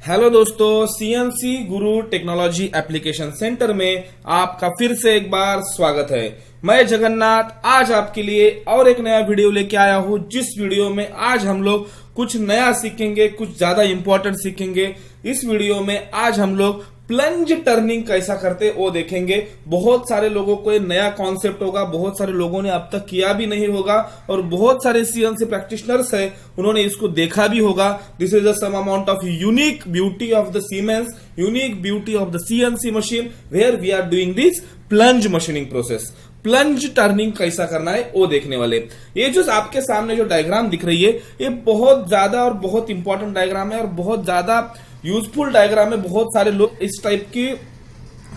Hello दोस्तों, CNC गुरु technology application centre में आपका फिर से एक बार स्वागत है। मैं जगन्नाथ आज आपके लिए और एक नया वीडियो लेके आया हूं, जिस वीडियो में आज हम लोग कुछ नया सीखेंगे, कुछ ज्यादा इंपॉर्टेंट सीखेंगे। इस वीडियो में आज हम लोग प्लंज टर्निंग कैसा करते वो देखेंगे। बहुत सारे लोगों को ये नया कॉन्सेप्ट होगा, बहुत सारे लोगों ने अब तक किया भी नहीं होगा और बहुत सारे सीएनसी प्रैक्टिशनर्स है उन्होंने इसको देखा भी होगा। This is the some amount of unique beauty of the Siemens, unique beauty of the CNC machine where we are doing this plunge machining process. Plunge turning कैसा करना है वो देखने वाले। ये जो आपके सामने जो डायग्राम दिख रही है ये बहुत ज्यादा और बहुत इंपॉर्टेंट डायग्राम है और बहुत ज्यादा यूजफुल डायग्राम है। बहुत सारे लोग इस टाइप की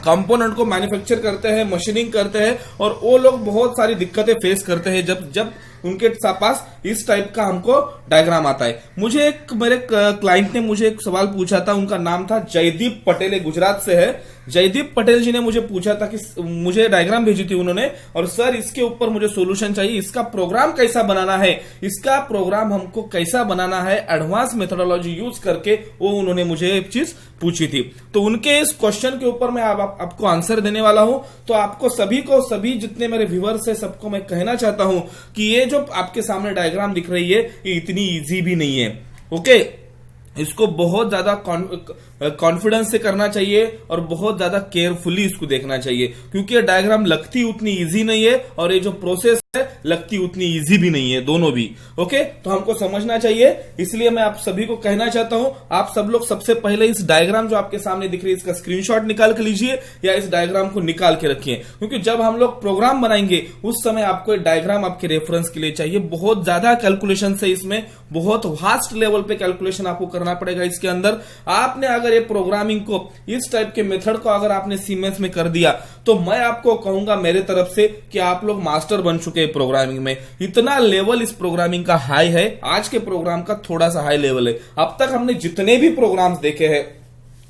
कंपोनेंट को मैन्युफैक्चर करते हैं, मशीनिंग करते हैं और वो लोग बहुत सारी दिक्कतें फेस करते हैं जब उनके पास इस टाइप का हमको डायग्राम आता है। मुझे एक मेरे क्लाइंट ने मुझे एक सवाल पूछा था, उनका नाम था जयदीप पटेल, गुजरात से है। जयदीप पटेल जी ने मुझे पूछा था कि मुझे डायग्राम भेजी थी उन्होंने, और सर इसके ऊपर मुझे सोल्यूशन चाहिए, इसका प्रोग्राम कैसा बनाना है, इसका प्रोग्राम हमको कैसा बनाना है एडवांस मेथोडोलॉजी यूज करके, वो उन्होंने मुझे एक चीज पूछी थी। तो उनके इस क्वेश्चन के ऊपर मैं आपको आंसर देने वाला हूं। तो आपको सभी जितने मेरे व्यूअर्स है सबको मैं कहना चाहता हूं कि ये जो आपके सामने डायग्राम दिख रही है ये इतनी इजी भी नहीं है। ओके, इसको बहुत ज्यादा कॉन्फिडेंस से करना चाहिए और बहुत ज्यादा केयरफुली इसको देखना चाहिए, क्योंकि ये डायग्राम लगती उतनी इजी नहीं है और ये जो प्रोसेस है लगती उतनी इजी भी नहीं है, दोनों भी। ओके, तो हमको समझना चाहिए, इसलिए मैं आप सभी को कहना चाहता हूं आप सब लोग सबसे पहले इस डायग्राम जो आपके सामने दिख रही है इसका स्क्रीनशॉट निकाल के लीजिए या इस डायग्राम को निकाल के रखिए, क्योंकि जब हम लोग प्रोग्राम बनाएंगे उस समय आपको डायग्राम आपके रेफरेंस के लिए चाहिए। बहुत ज्यादा कैलकुलेशन है इसमें, बहुत वास्ट लेवल पे कैलकुलेशन आपको करना पड़ेगा इसके अंदर। आपने अगर ये प्रोग्रामिंग को इस टाइप के मेथड को अगर आपने सीमेंस में कर दिया तो मैं आपको कहूंगा मेरे तरफ से कि आप लोग मास्टर बन चुके हैं प्रोग्रामिंग में। इतना लेवल इस प्रोग्रामिंग का हाई है, आज के प्रोग्राम का थोड़ा सा हाई लेवल है। अब तक हमने जितने भी प्रोग्राम्स देखे हैं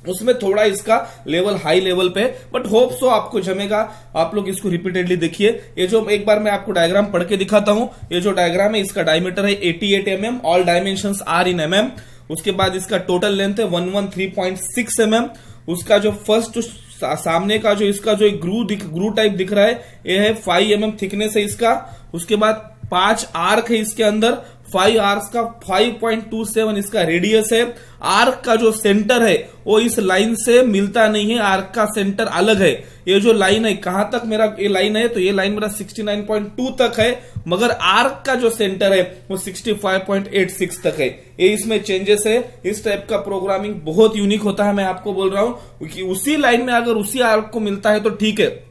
उसमें थोड़ा इसका लेवल हाई लेवल पे, बट होप सो आपको जमेगा। आप लोग इसको रिपीटेडली देखिए। ये जो एक बार मैं आपको डायग्राम पढ़ के दिखाता हूं। ये जो डायग्राम है इसका डायमीटर है 88 mm, all dimensions are in mm। उसके बाद इसका टोटल लेंथ है 113.6 mm। उसका जो फर्स्ट सामने का जो इसका जो ग्रू टाइप दिख रहा है ये है 5 mm थिकनेस है इसका। उसके बाद 5 आर्क है इसके अंदर, 5 आर्क्स का 5.27 इसका रेडियस है। आर्क का जो सेंटर है वो इस लाइन से मिलता नहीं है, आर्क का सेंटर अलग है। ये जो लाइन है कहां तक मेरा ये लाइन है, तो ये लाइन मेरा 69.2 तक है, मगर आर्क का जो सेंटर है वो 65.86 तक है। ये इसमें चेंजेस है। इस टाइप का प्रोग्रामिंग बहुत यूनिक होता है, मैं आपको बोल रहा हूं कि उसी लाइन में अगर उसी आर्क को मिलता है तो ठीक है,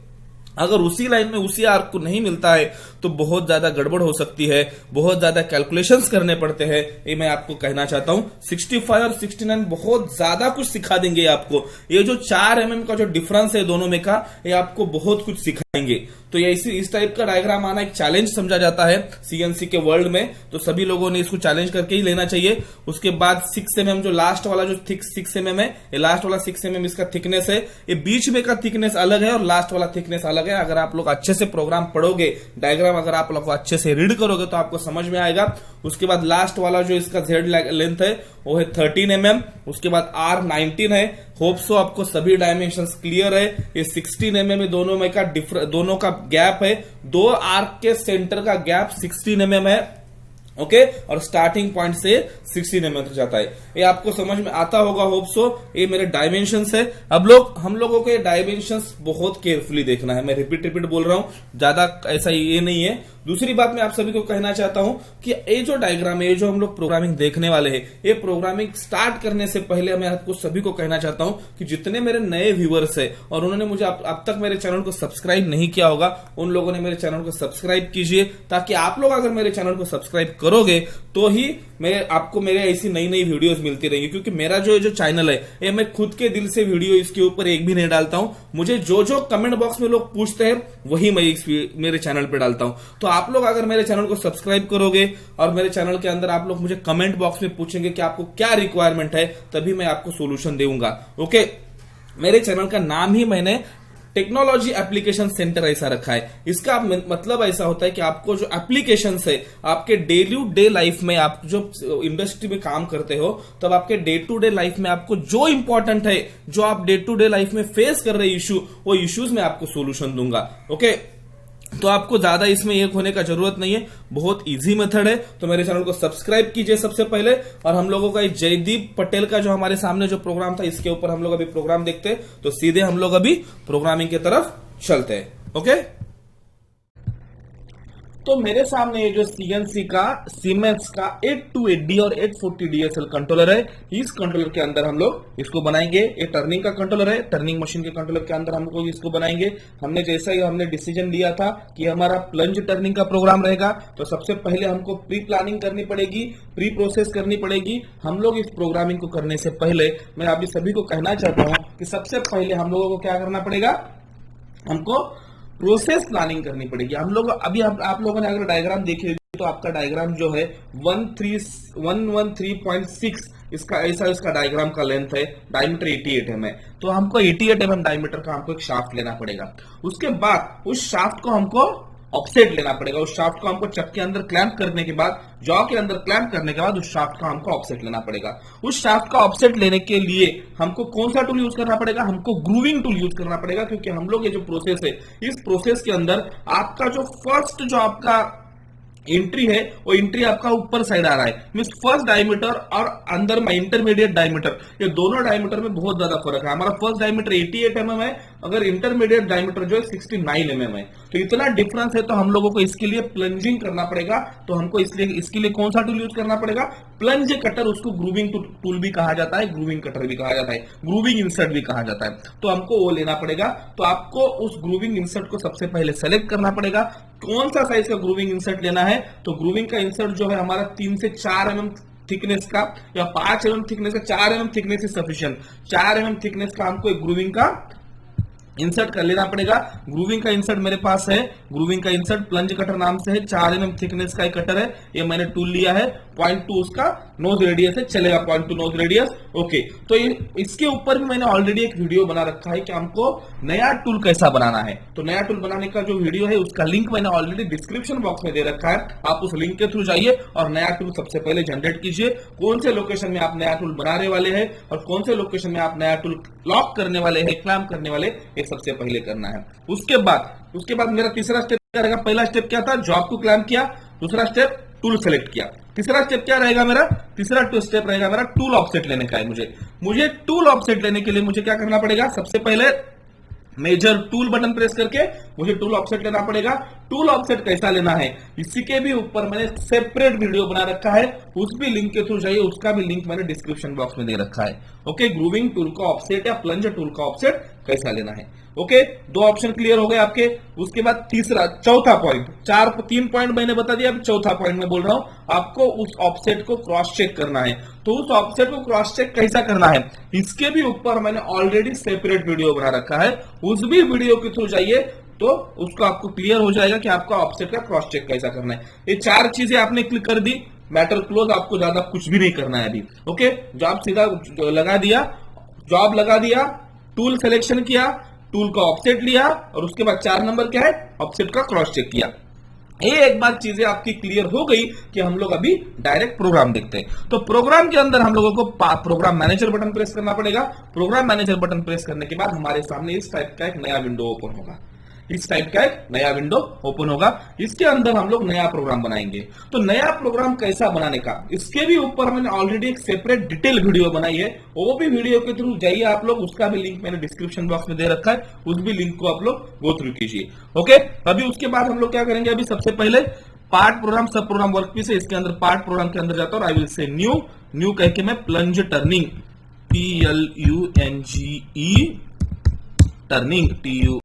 अगर उसी लाइन में उसी आर्क को नहीं मिलता है तो बहुत ज्यादा गड़बड़ हो सकती है, बहुत ज्यादा कैलकुलेशंस करने पड़ते हैं। ये मैं आपको कहना चाहता हूं। 65 और 69 बहुत ज्यादा कुछ सिखा देंगे आपको। ये जो 4 mm का जो डिफरेंस है दोनों में का, ये आपको बहुत कुछ सिखाएंगे। तो ये इस टाइप का डायग्राम आना एक चैलेंज समझा जाता है सीएनसी के वर्ल्ड में, तो सभी लोगों ने इसको चैलेंज करके ही लेना चाहिए। उसके बाद 6 mm जो लास्ट वाला जो 6 mm है, ये लास्ट वाला 6 mm इसका थिकनेस है। ये बीच में का थिकनेस अलग है और लास्ट वाला थिकनेस अलग है। अगर आप लोग अच्छे से प्रोग्राम पढ़ोगे, डायग्राम अगर आप लोग अच्छे से रीड करोगे तो आपको समझ में आएगा। उसके बाद लास्ट वाला जो इसका जेड लेंथ है वो है 13 mm। उसके बाद आर 19 है। होप सो आपको सभी डायमेंशंस क्लियर है। ये 16 mm में दोनों का गैप है, दो आर्क के सेंटर का गैप 16 mm है। ओके, और स्टार्टिंग पॉइंट से 16 mm तक जाता है। ये आपको समझ में आता होगा होप सो। ये मेरे डायमेंशंस है। अब हम लोगों को ये डायमेंशंस बहुत केयरफुली देखना है। मैं रिपीट बोल रहा हूं, ज्यादा ऐसा ये नहीं है। दूसरी बात मैं आप सभी को कहना चाहता हूं कि ये जो डायग्राम है, ये जो हम लोग प्रोग्रामिंग देखने वाले हैं, ये प्रोग्रामिंग स्टार्ट करने से पहले मैं आपको सभी को कहना चाहता हूं कि जितने मेरे नए व्यूअर्स है और उन्होंने मुझे अब तक मेरे चैनल को सब्सक्राइब नहीं किया होगा, उन लोगों ने मेरे चैनल को सब्सक्राइब कीजिए, ताकि आप लोग अगर मेरे चैनल को सब्सक्राइब करोगे तो ही आपको मेरे ऐसी नई नई वीडियोस मिलती रहेंगी। क्योंकि मेरा जो चैनल है ये मैं खुद के दिल से वीडियो इसके ऊपर एक भी नहीं डालता हूं। मुझे जो कमेंट बॉक्स में लोग पूछते हैं वही मैं मेरे चैनल पे डालता हूं। तो आप लोग अगर मेरे चैनल को सब्सक्राइब करोगे और मेरे चैनल के अंदर आप लोग मुझे कमेंट बॉक्स में पूछेंगे कि आपको क्या रिक्वायरमेंट है, तभी मैं आपको सोल्यूशन दूंगा। ओके, मेरे चैनल का नाम ही मैंने टेक्नोलॉजी एप्लीकेशन सेंटर ऐसा रखा है। इसका मतलब ऐसा होता है कि आपको जो एप्लीकेशन है आपके डेली डे लाइफ में, आप जो इंडस्ट्री में काम करते हो तब आपके डे टू डे लाइफ में आपको जो इंपॉर्टेंट है, जो आप डे टू डे लाइफ में फेस कर रहे इश्यू, वो इश्यूज में आपको सोल्यूशन दूंगा। ओके, तो आपको ज्यादा इसमें एक होने का जरूरत नहीं है, बहुत इजी मेथड है। तो मेरे चैनल को सब्सक्राइब कीजिए सबसे पहले। और हम लोगों का जयदीप पटेल का जो हमारे सामने जो प्रोग्राम था, इसके ऊपर हम लोग अभी प्रोग्राम देखते हैं। तो सीधे हम लोग अभी प्रोग्रामिंग की तरफ चलते हैं। ओके, तो मेरे सामने ये जो सीएनसी का सीमेंस का 828D और 840 DSL कंट्रोलर है। इस कंट्रोलर के अंदर हम लोग इसको बनाएंगे। ये टर्निंग का कंट्रोलर है, टर्निंग मशीन के कंट्रोलर के अंदर हम लोग इसको बनाएंगे। हमने जैसा ही हमने डिसीजन लिया था कि हमारा प्लंज टर्निंग का प्रोग्राम रहेगा, तो सबसे पहले हमको प्री प्लानिंग करनी पड़ेगी, प्री प्रोसेस करनी पड़ेगी। हम लोग इस प्रोग्रामिंग को करने से पहले मैं अभी सभी को कहना चाहता हूं कि सबसे पहले हम लोगों को क्या करना पड़ेगा, हमको प्रोसेस प्लानिंग करनी पड़ेगी। हम लोग अभी आप लोगों ने अगर डायग्राम देखे तो आपका डायग्राम जो है 113.6 इसका ऐसा इसका डायग्राम का लेंथ है, डायमीटर 88 mm है। तो हमको 88 mm डायमीटर का हमको एक शाफ्ट लेना पड़ेगा। उसके बाद उस शाफ्ट को हमको ऑफसेट लेना पड़ेगा। उस शाफ्ट को हमको चक के अंदर क्लैंप करने के बाद, जॉ के अंदर क्लैंप करने के बाद उस शाफ्ट का हमको ऑफसेट लेना पड़ेगा। उस शाफ्ट का ऑफसेट लेने के लिए हमको कौन सा टूल यूज करना पड़ेगा, हमको ग्रूविंग टूल यूज करना पड़ेगा। क्योंकि हम लोग ये जो प्रोसेस है, इस प्रोसेस के अंदर आपका जो फर्स्ट जो आपका एंट्री है वो एंट्री आपका ऊपर साइड आ रहा है, मींस फर्स्ट डायमीटर और अंदर में इंटरमीडिएट डायमीटर, ये दोनों डायमीटर में बहुत ज्यादा फर्क है। हमारा फर्स्ट डायमीटर 88 mm है, अगर इंटरमीडिएट डायमीटर जो है 69 mm है। तो इतना डिफरेंस है, तो हम लोगों को इसके लिए प्लंजिंग करना पड़ेगा। तो हमको इसके लिए कौन सा टूल यूज करना पड़ेगा, प्लंज कटर। उसको ग्रूविंग टूल भी कहा जाता है, ग्रूविंग कटर भी कहा जाता है, ग्रूविंग इंसर्ट भी कहा जाता है। तो हमको वो लेना पड़ेगा। तो आपको उस ग्रूविंग इंसर्ट को सबसे पहले सेलेक्ट करना पड़ेगा, कौन सा साइज का ग्रूविंग इंसर्ट लेना है। तो ग्रूविंग का इंसर्ट जो है हमारा 3 से 4 mm थिकनेस का या 5 mm थिकनेस का, 4 mm thickness is sufficient. 4 mm thickness का हमको एक ग्रूविंग का इंसर्ट कर लेना पड़ेगा। ग्रूविंग का इंसर्ट मेरे पास है, ग्रूविंग का इंसर्ट प्लंज कटर नाम से है, 4 mm थिकनेस का एक कटर है। ये मैंने टूल लिया है, 0.2 उसका नोज रेडियस है, चलेगा 0.2 नोज रेडियस। ओके, तो इसके ऊपर भी मैंने ऑलरेडी एक वीडियो बना रखा है कि हमको नया टूल कैसा बनाना है। तो नया टूल बनाने का जो वीडियो है उसका लिंक मैंने ऑलरेडी डिस्क्रिप्शन बॉक्स में दे रखा है। आप उस लिंक के थ्रू जाइए और नया टूल सबसे पहले जनरेट कीजिए। कौन से लोकेशन में आप नया टूल बनाने वाले हैं और कौन से लोकेशन में आप नया टूल लॉक करने वाले हैं, क्लैंप करने वाले, ये सबसे पहले करना है। उसके बाद मेरा तीसरा स्टेप क्या रहेगा, पहला स्टेप क्या था, जॉब को क्लैंप किया। दूसरा स्टेप टूल सेलेक्ट किया। तीसरा स्टेप क्या रहेगा मेरा, तीसरा स्टेप रहेगा मेरा टूल ऑफसेट लेने का है। मुझे टूल ऑफसेट लेने के लिए मुझे क्या करना पड़ेगा, सबसे पहले मेजर टूल बटन प्रेस करके मुझे टूल ऑफसेट लेना पड़ेगा। टूल ऑफसेट कैसा लेना है, इसी के भी ऊपर मैंने सेपरेट वीडियो बना रखा है, उस भी लिंक के थ्रू जाइए, उसका भी लिंक मैंने डिस्क्रिप्शन बॉक्स में दे रखा है। ओके, ग्रूविंग टूल का ऑफसेट या प्लंजर टूल का ऑफसेट कैसा लेना है। ओके, 2 ऑप्शन क्लियर हो गए आपके। उसके बाद चौथा पॉइंट, 3 पॉइंट मैंने बता दिया, अब चौथा पॉइंट में बोल रहा हूं, आपको उस ऑफसेट को क्रॉस चेक करना है। तो उस ऑफसेट को क्रॉस चेक कैसा करना है, इसके भी ऊपर मैंने ऑलरेडी सेपरेट वीडियो बना रखा है, उस भी वीडियो के थ्रू जाइए तो उसको आपको क्लियर हो जाएगा कि आपका ऑफसेट का क्रॉस चेक कैसा करना है। ये 4 चीजें आपने क्लिक कर दी, मैटर क्लोज, आपको ज्यादा कुछ भी नहीं करना है अभी। ओके, जॉब सीधा लगा दिया, जॉब लगा दिया, टूल सिलेक्शन किया, टूल का ऑफसेट लिया और उसके बाद 4 नंबर क्या है, ऑफसेट का क्रॉस चेक किया। ये एक बार चीजें आपकी क्लियर हो गई कि हम लोग अभी डायरेक्ट प्रोग्राम देखते हैं। तो प्रोग्राम के अंदर हम लोगों को प्रोग्राम मैनेजर बटन प्रेस करना पड़ेगा। प्रोग्राम मैनेजर बटन प्रेस करने के बाद हमारे सामने इस टाइप का एक नया विंडो ओपन होगा, इस टाइप का एक नया विंडो ओपन होगा। इसके अंदर हम लोग नया प्रोग्राम बनाएंगे। तो नया प्रोग्राम कैसा बनाने का, इसके भी ऊपर मैंने ऑलरेडी एक सेपरेट डिटेल वीडियो बनाई है, वो भी वीडियो के थ्रू जाइए आप लोग, उसका भी लिंक मैंने डिस्क्रिप्शन बॉक्स में दे रखा है, उस भी लिंक को आप लोग गो थ्रू कीजिए। ओके, अभी उसके बाद हम लोग क्या करेंगे, अभी सबसे पहले पार्ट प्रोग्राम, सब प्रोग्राम वर्कपीस है, इसके अंदर पार्ट प्रोग्राम के अंदर जाता हूं और आई विल से न्यू कह के मैं plunge turning, PLUNGE turning, TURNING,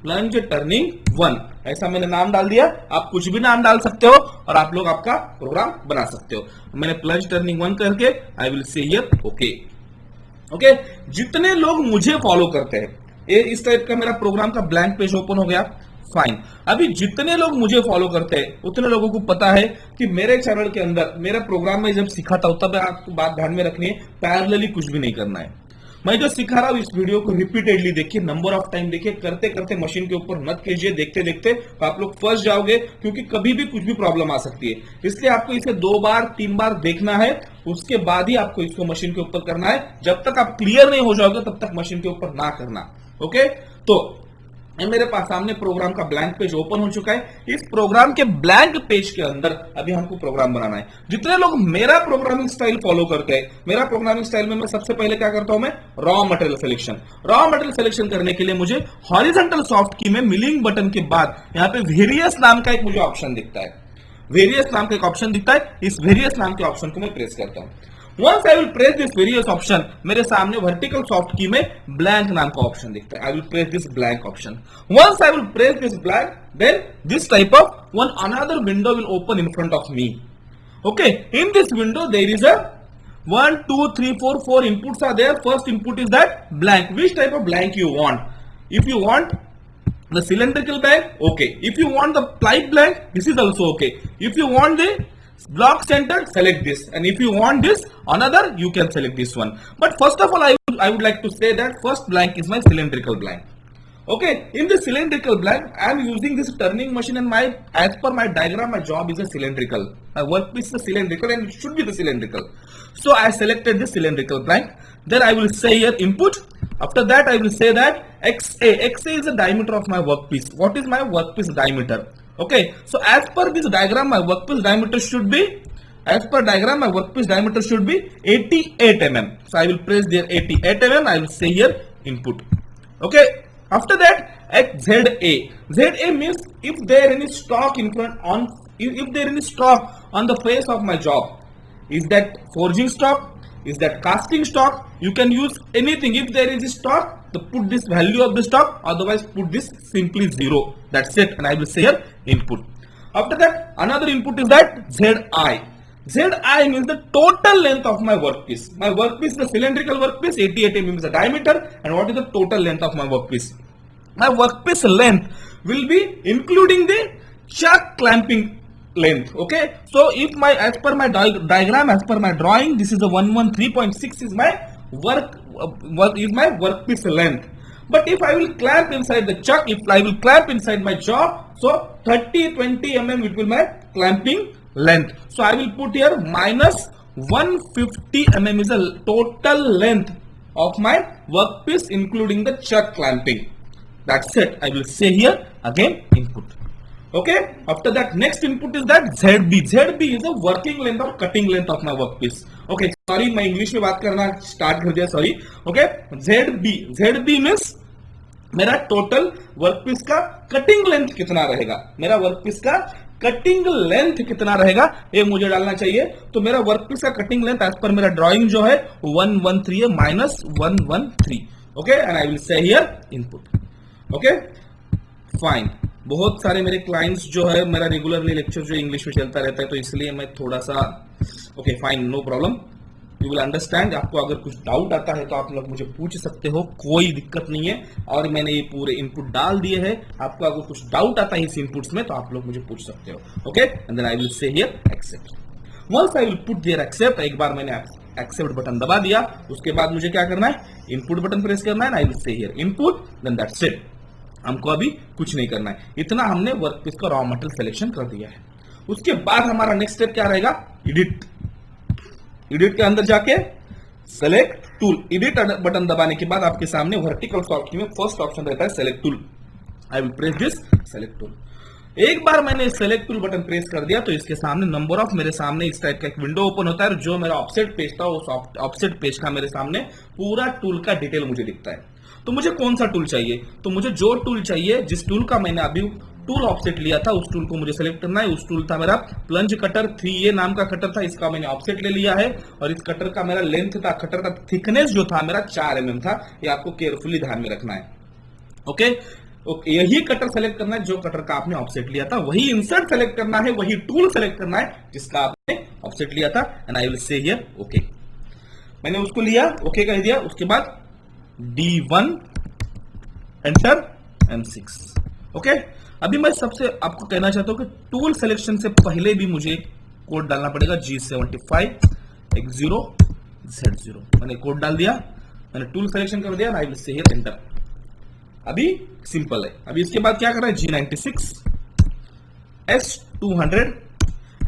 plunge turning 1, ऐसा मैंने नाम डाल दिया। आप कुछ भी नाम डाल सकते हो और आप लोग आपका प्रोग्राम बना सकते हो। मैंने प्लंज टर्निंग 1 करके आई will say here okay. Okay, जितने लोग मुझे फॉलो करते हैं, ये इस टाइप का मेरा प्रोग्राम का ब्लैंक पेज ओपन हो गया, फाइन। अभी जितने लोग मुझे फॉलो करते हैं उतने लोगों को पता है कि मेरे चैनल के अंदर, मेरे प्रोग्राम में जब सिखाता हूं तब आपको बात ध्यान में रखनी है, पैरेलली कुछ भी नहीं करना है। मैं जो सिखा रहा हूं इस वीडियो को रिपीटेडली देखिए, नंबर ऑफ टाइम देखिए, करते करते मशीन के ऊपर मत कीजिए, देखते देखते तो आप लोग फंस जाओगे, क्योंकि कभी भी कुछ भी प्रॉब्लम आ सकती है। इसलिए आपको इसे 2 बार 3 बार देखना है, उसके बाद ही आपको इसको मशीन के ऊपर करना है। जब तक आप क्लियर नहीं हो जाओगे तब तक मशीन के ऊपर ना करना। ओके, तो मेरे पास सामने प्रोग्राम का ब्लैंक पेज ओपन हो चुका है। इस प्रोग्राम के ब्लैंक पेज के अंदर अभी हमको प्रोग्राम बनाना है। जितने लोग मेरा प्रोग्रामिंग स्टाइल फॉलो करते हैं, मेरा प्रोग्रामिंग स्टाइल में मैं सबसे पहले क्या करता हूं, मैं रॉ मटेरियल सिलेक्शन करने के लिए मुझे हॉरिजॉन्टल सॉफ्ट की में मिलिंग बटन के बाद यहां पे वेरियस नाम का एक मुझे ऑप्शन दिखता है। वेरियस नाम का एक ऑप्शन दिखता है, इस वेरियस नाम के ऑप्शन को मैं प्रेस करता हूं। Once I will press this various option, मेरे सामने वर्टिकल सॉफ्ट की में ब्लैंक नाम का ऑप्शन दिखता है। I will press this blank option. Once I will press this blank, then this type of another window will open in front of me. Okay, in this window there is a 1, 2, 3, 4 inputs are there. First input is that blank. Which type of blank you want? If you want the cylindrical blank, okay. If you want the pipe blank, this is also okay. If you want the block centered, select this, and if you want this another, you can select this one. But first of all, I would like to say that first blank is my cylindrical blank. Okay, in the cylindrical blank, I am using this turning machine, and as per my diagram, my job is a cylindrical. My workpiece is a cylindrical, and it should be the cylindrical. So I selected the cylindrical blank. Then I will say here input. After that, I will say that XA is the diameter of my workpiece. What is my workpiece diameter? Okay, so as per this diagram, my workpiece diameter should be, 88 mm. So I will press there 88 mm. I will say here input. Okay, after that ZA means if there any stock in front on, if there any stock on the face of my job, is that forging stock, is that casting stock, you can use anything. If there is a stock, तो put this value of the stock, otherwise put this simply 0. That's it, and I will say here input. After that, another input is that ZI. ZI means the total length of my workpiece. My workpiece is the cylindrical workpiece, 88 mm is the diameter, and what is the total length of my workpiece? My workpiece length will be including the chuck clamping length. Okay, so if my, as per my diagram, as per my drawing, this is the 113.6 is my workpiece length. But if I will clamp inside the chuck, if I will clamp inside my job, so 30-20 mm it will my clamping length. So I will put here minus 150 mm is the total length of my workpiece including the chuck clamping. That's it. I will say here again input. Okay, after that next input is that ZB. ZB is the working length or cutting length of my workpiece. Okay, sorry मैं English में बात करना start कर दिया, sorry. Okay, ZB means मेरा total workpiece का cutting length कितना रहेगा, मेरा वर्कपीस का कटिंग लेंथ कितना रहेगा ये मुझे डालना चाहिए. तो मेरा वर्कपीस का कटिंग लेंथ एज पर मेरा ड्राइंग जो है 113 है, minus 113. Okay, and I will say here input. Okay, fine. बहुत सारे मेरे क्लाइंट्स जो है, मेरा रेगुलरली लेक्चर जो इंग्लिश में चलता रहता है, तो इसलिए मैं थोड़ा सा, okay fine, no problem, you will understand. आपको अगर कुछ डाउट आता है तो आप लोग मुझे पूछ सकते हो, कोई दिक्कत नहीं है. और मैंने ये पूरे इनपुट डाल दिए हैं. आपको अगर कुछ डाउट आता है इस इनपुट्स में तो आप लोग मुझे पूछ सकते हो. Okay, and then I will say here accept. Once I will put there accept, एक बार मैंने एक्सेप्ट बटन दबा दिया, उसके बाद मुझे क्या करना है, इनपुट बटन प्रेस करना है. I will say here input, then that's it. हमको अभी कुछ नहीं करना है, इतना हमने वर्कपीस का रॉ मटेरियल सिलेक्शन कर दिया है. उसके बाद हमारा नेक्स्ट स्टेप क्या रहेगा, एडिट. एडिट के अंदर जाके सेलेक्ट टूल, एडिट बटन दबाने के बाद आपके सामने वर्टिकल सॉफ्ट की में फर्स्ट ऑप्शन रहता है select tool. I will press this select tool. एक बार मैंने सेलेक्ट टूल बटन प्रेस कर दिया तो इसके सामने नंबर ऑफ, मेरे सामने इस टाइप का एक विंडो ओपन होता है. जो मेरा ऑफसेट पेज था उस ऑफसेट पेज का मेरे सामने पूरा टूल का डिटेल मुझे दिखता है. तो मुझे कौन सा टूल चाहिए, तो मुझे जो टूल चाहिए, जिस टूल का मैंने अभी टूल ऑफसेट लिया था, उस टूल को मुझे सेलेक्ट करना है. उस टूल था मेरा प्लंज कटर 3A नाम का कटर था, इसका मैंने ऑफसेट ले लिया है. और इस कटर का मेरा लेंथ था, कटर का थिकनेस जो था मेरा 4 mm था. ये आपको केयरफुली ध्यान में रखना है. ओके, यही कटर सेलेक्ट करना है जो कटर का आपने ऑफसेट लिया था. वही इंसर्ट सेलेक्ट करना है, वही टूल सेलेक्ट करना है जिसका आपने ऑफसेट लिया था. And I will say here okay. मैंने उसको लिया, ओके कह दिया. उसके बाद D1 एंटर M6. ओके, अभी मैं सबसे आपको कहना चाहता हूं कि टूल सिलेक्शन से पहले भी मुझे कोड डालना पड़ेगा, G75X0Z0. मैंने कोड डाल दिया. मैंने टूल सिलेक्शन कर दिया, आई विल से हियर एंटर। अभी सिंपल है। अभी इसके बाद क्या करना है, G96 S200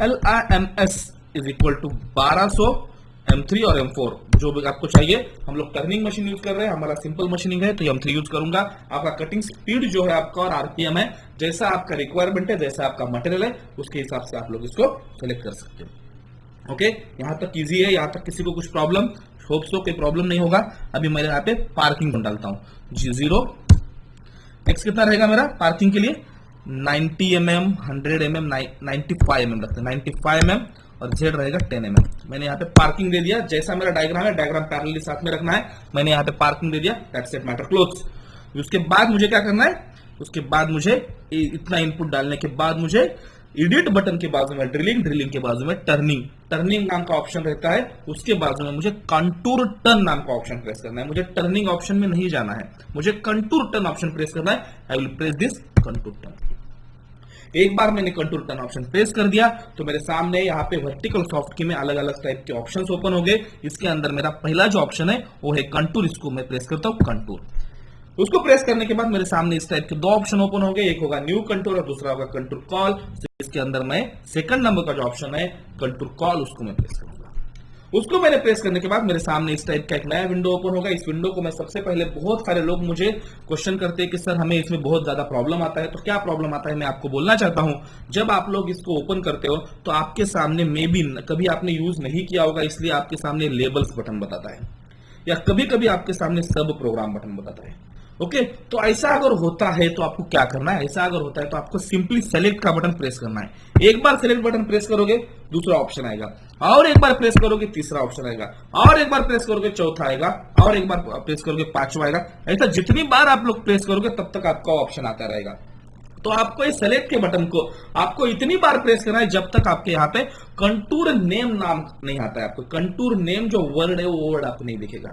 LIMS is equal to 1200 M3 और M4 जो भी आपको चाहिए। हम लोग टर्निंग मशीन यूज कर रहे हैं, हमारा सिंपल मशीनिंग है तो M3 यूज करूंगा। आपका कटिंग स्पीड जो है आपका और RPM है, जैसा आपका रिक्वायरमेंट है, जैसा आपका मटेरियल है, उसके हिसाब से आप लोग इसको सेलेक्ट कर सकते हो। ओके, यहां तक इजी है, यहां तक किसी को कुछ प्रॉब्लम, होप सो कोई प्रॉब्लम नहीं होगा। अभी मैं यहाँ पे पार्किंग डालता हूं G0 X कितना रहेगा मेरा पार्किंग के लिए 90 mm 100 mm 95 mm रखते हैं, 95 mm और Z रहेगा 10 mm। मैंने यहाँ पे पार्किंग दे दिया, जैसा मेरा डायग्राम है डायग्राम पैरेलली साथ में रखना है। मैंने यहाँ पे पार्किंग दे दिया, दैट्स इट, मैटर क्लोज। उसके बाद मुझे क्या करना है, उसके बाद मुझे इतना इनपुट डालने के बाद मुझे एडिट बटन के बाजू में ड्रिलिंग, ड्रिलिंग के बाजू में टर्निंग, टर्निंग नाम का ऑप्शन रहता है, उसके बाजू में मुझे कंटूर टर्न नाम का ऑप्शन प्रेस करना है। मुझे टर्निंग ऑप्शन में नहीं जाना है, मुझे कंटूर टर्न ऑप्शन प्रेस करना है। I will press this contour turn. एक बार मैंने कंटूर टर्न ऑप्शन प्रेस कर दिया तो मेरे सामने यहाँ पे वर्टिकल सॉफ्ट की में अलग अलग टाइप के ऑप्शंस ओपन हो गए। इसके अंदर मेरा पहला जो ऑप्शन है वो है कंटूर, इसको मैं प्रेस करता हूँ कंटूर। उसको प्रेस करने के बाद मेरे सामने इस टाइप के दो ऑप्शन ओपन हो गए, एक होगा न्यू कंटूर और दूसरा होगा कंटूर कॉल। इसके अंदर मैं सेकंड नंबर का जो ऑप्शन है कंटूर कॉल, उसको मैं प्रेस करूंगा। उसको मैंने प्रेस करने के बाद मेरे सामने इस टाइप का एक नया विंडो ओपन होगा। इस विंडो को मैं सबसे पहले, बहुत सारे लोग मुझे क्वेश्चन करते हैं कि सर हमें इसमें बहुत ज्यादा प्रॉब्लम आता है, तो क्या प्रॉब्लम आता है मैं आपको बोलना चाहता हूं। जब आप लोग इसको ओपन करते हो तो आपके सामने मे बी कभी आपने यूज नहीं किया होगा, इसलिए आपके सामने लेबल्स बटन बताता है, या कभी कभी आपके सामने सब प्रोग्राम बटन बताता है। ओके, तो ऐसा अगर होता है तो आपको क्या करना है, ऐसा अगर होता है तो आपको सिंपली सेलेक्ट का बटन प्रेस करना है। एक बार सेलेक्ट बटन प्रेस करोगे दूसरा ऑप्शन आएगा, और एक बार प्रेस करोगे तीसरा ऑप्शन आएगा, और एक बार प्रेस करोगे चौथा आएगा, और एक बार प्रेस करोगे पांचवा आएगा। ऐसा जितनी बार आप लोग प्रेस करोगे तब तक आपका ऑप्शन आता रहेगा। तो आपको इस सेलेक्ट के बटन को आपको इतनी बार प्रेस करना है जब तक आपके यहाँ पे कंटूर नेम नाम नहीं आता है। आपको कंटूर नेम जो वर्ड है वो वर्ड आपको नहीं दिखेगा।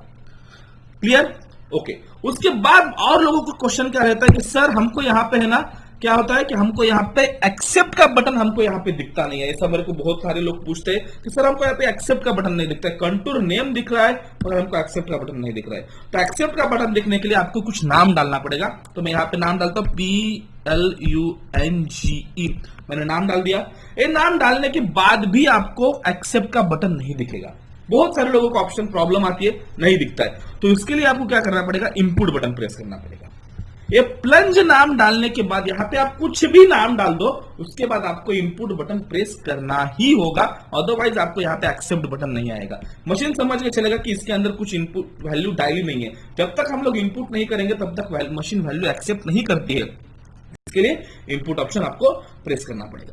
क्लियर? ओके, उसके बाद और लोगों को क्वेश्चन क्या रहता है कि सर हमको यहाँ पे है ना, क्या होता है कि हमको यहाँ पे एक्सेप्ट का बटन हमको यहाँ पे दिखता नहीं है। ऐसा मेरे को बहुत सारे लोग पूछते हैं कि सर हमको यहाँ पे एक्सेप्ट का बटन नहीं दिखता है, कंटूर नेम दिख रहा है और हमको एक्सेप्ट का बटन नहीं दिख रहा है। तो एक्सेप्ट का बटन दिखने के लिए आपको कुछ नाम डालना पड़ेगा। तो मैं यहाँ पे नाम डालता हूँ PLUNGE, मैंने नाम डाल दिया। ये नाम डालने के बाद भी आपको एक्सेप्ट का बटन नहीं दिखेगा। बहुत सारे लोगों को ऑप्शन प्रॉब्लम आती है, नहीं दिखता है, तो इसके लिए आपको क्या करना पड़ेगा, इनपुट बटन प्रेस करना पड़ेगा। ये प्लंज नाम डालने के बाद यहाँ पे आप कुछ भी नाम डाल दो, उसके बाद आपको इनपुट बटन प्रेस करना ही होगा, अदरवाइज आपको यहाँ पे एक्सेप्ट बटन नहीं आएगा। मशीन समझ के चलेगा कि इसके अंदर कुछ इनपुट वैल्यू डाली नहीं है। जब तक हम लोग इनपुट नहीं करेंगे तब तक मशीन वैल्यू एक्सेप्ट नहीं करती है। इसके लिए इनपुट ऑप्शन आपको प्रेस करना पड़ेगा।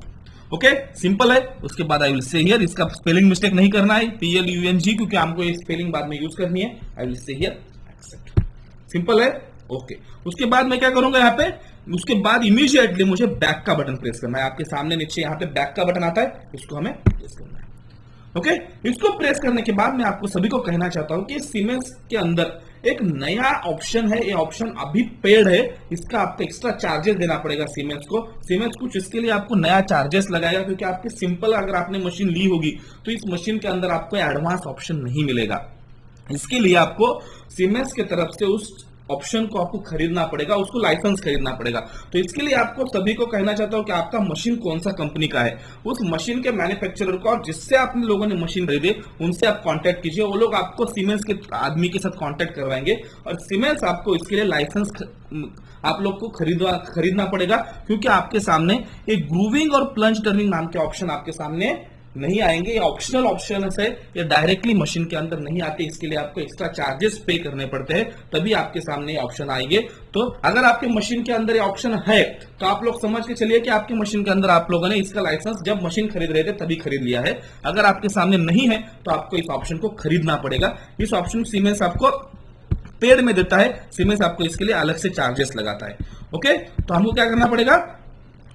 ओके, सिंपल है। उसके बाद आई विल से हियर, इसका स्पेलिंग मिस्टेक नहीं करना है, PLUNG, क्योंकि हमको ये स्पेलिंग बाद में यूज करनी है। I will say here accept, simple है। ओके, उसके बाद मैं क्या करूंगा यहाँ पे, उसके बाद इमीडिएटली मुझे बैक का बटन प्रेस करना है। आपके सामने नीचे यहाँ पे बैक का बटन आता है, इसको हमें प्रेस करना है। ओके, इसको प्रेस करने के बाद मैं आपको सभी को कहना चाहता हूं कि सीमेंस के अंदर एक नया ऑप्शन है। ये ऑप्शन अभी पेड है, इसका आपको एक्स्ट्रा चार्जेस देना पड़ेगा सीमेंस को। सीमेंस कुछ इसके लिए आपको नया चार्जेस लगाएगा, क्योंकि आपके सिंपल अगर आपने मशीन ली होगी तो इस मशीन के अंदर आपको एडवांस ऑप्शन नहीं मिलेगा। इसके लिए आपको सीमेंस की तरफ से उस ऑप्शन को आपको खरीदना पड़ेगा, उसको लाइसेंस खरीदना पड़ेगा। तो इसके लिए आपको सभी को कहना चाहता हूं कि आपका मशीन कौन सा कंपनी का है, उस मशीन के मैन्युफैक्चरर को और जिससे आपने लोगों ने मशीन खरीदे उनसे आप कांटेक्ट कीजिए। वो लोग आपको सीमेंस के आदमी के साथ कांटेक्ट करवाएंगे और सीमेंस आपको इसके लिए लाइसेंस आप लोग को खरीदना पड़ेगा, क्योंकि आपके सामने एक ग्रूविंग और प्लंज टर्निंग नाम के ऑप्शन आपके सामने नहीं आएंगे। ये ऑप्शनल ऑप्शन है, ये डायरेक्टली मशीन के अंदर नहीं आते। इसके लिए आपको एक्स्ट्रा चार्जेस पे करने पड़ते हैं, तभी आपके सामने ऑप्शन आएंगे। तो अगर आपके मशीन के अंदर ये ऑप्शन है तो आप लोग समझ के चलिए कि आपके मशीन के अंदर आप लोगों ने इसका लाइसेंस जब मशीन खरीद रहे थे तभी खरीद लिया है। अगर आपके सामने नहीं है तो आपको इस ऑप्शन को खरीदना पड़ेगा। इस ऑप्शन सीमेंस आपको पेड में देता है, सीमेंस आपको इसके लिए अलग से चार्जेस लगाता है। ओके, तो हमको क्या करना पड़ेगा,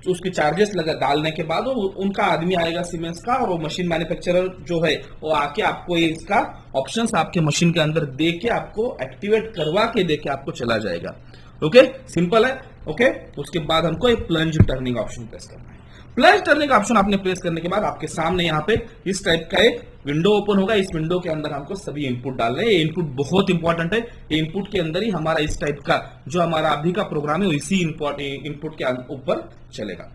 तो उसके चार्जेस लगा डालने के बाद उनका आदमी आएगा सीमेंस का, और वो मशीन मैन्युफैक्चरर जो है वो आके आपको ये इसका ऑप्शंस आपके मशीन के अंदर दे के आपको एक्टिवेट करवा के दे के आपको चला जाएगा। ओके, सिंपल है। ओके, उसके बाद हमको एक प्लंज टर्निंग ऑप्शन प्रेस करना है। प्लंज टर्निंग ऑप्शन आपने प्रेस करने के बाद आपके सामने यहाँ पे इस टाइप का एक विंडो ओपन होगा, इस विंडो के अंदर हमको सभी इनपुट डालने हैं। ये इनपुट बहुत इंपॉर्टेंट है, ये इनपुट के अंदर ही हमारा इस टाइप का जो हमारा अभी का प्रोग्राम है इसी इनपुट के ऊपर चलेगा।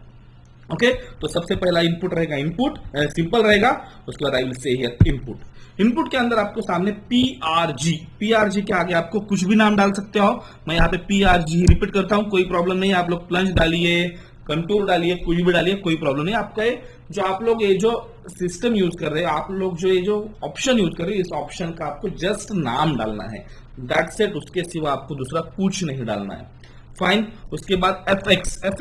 ओके, तो सबसे पहला इनपुट रहेगा इनपुट, सिंपल रहेगा। उसके बाद I will say here input. Input के अंदर आपको सामने पीआरजी के आगे आपको कुछ भी नाम डाल सकते हो। मैं यहाँ पे पीआरजी रिपीट करता हूँ, कोई प्रॉब्लम नहीं है। आप लोग प्लंज डालिए, कंटूर डालिए, कुछ भी डालिए, कोई प्रॉब्लम नहीं। आपका जो आप लोग ये जो सिस्टम यूज कर रहे हैं, आप लोग जो ये जो ऑप्शन यूज कर रहे हैं, इस ऑप्शन का आपको जस्ट नाम डालना है, दैट्स इट। उसके सिवा आपको दूसरा कुछ नहीं डालना है। फाइन। उसके बाद एफ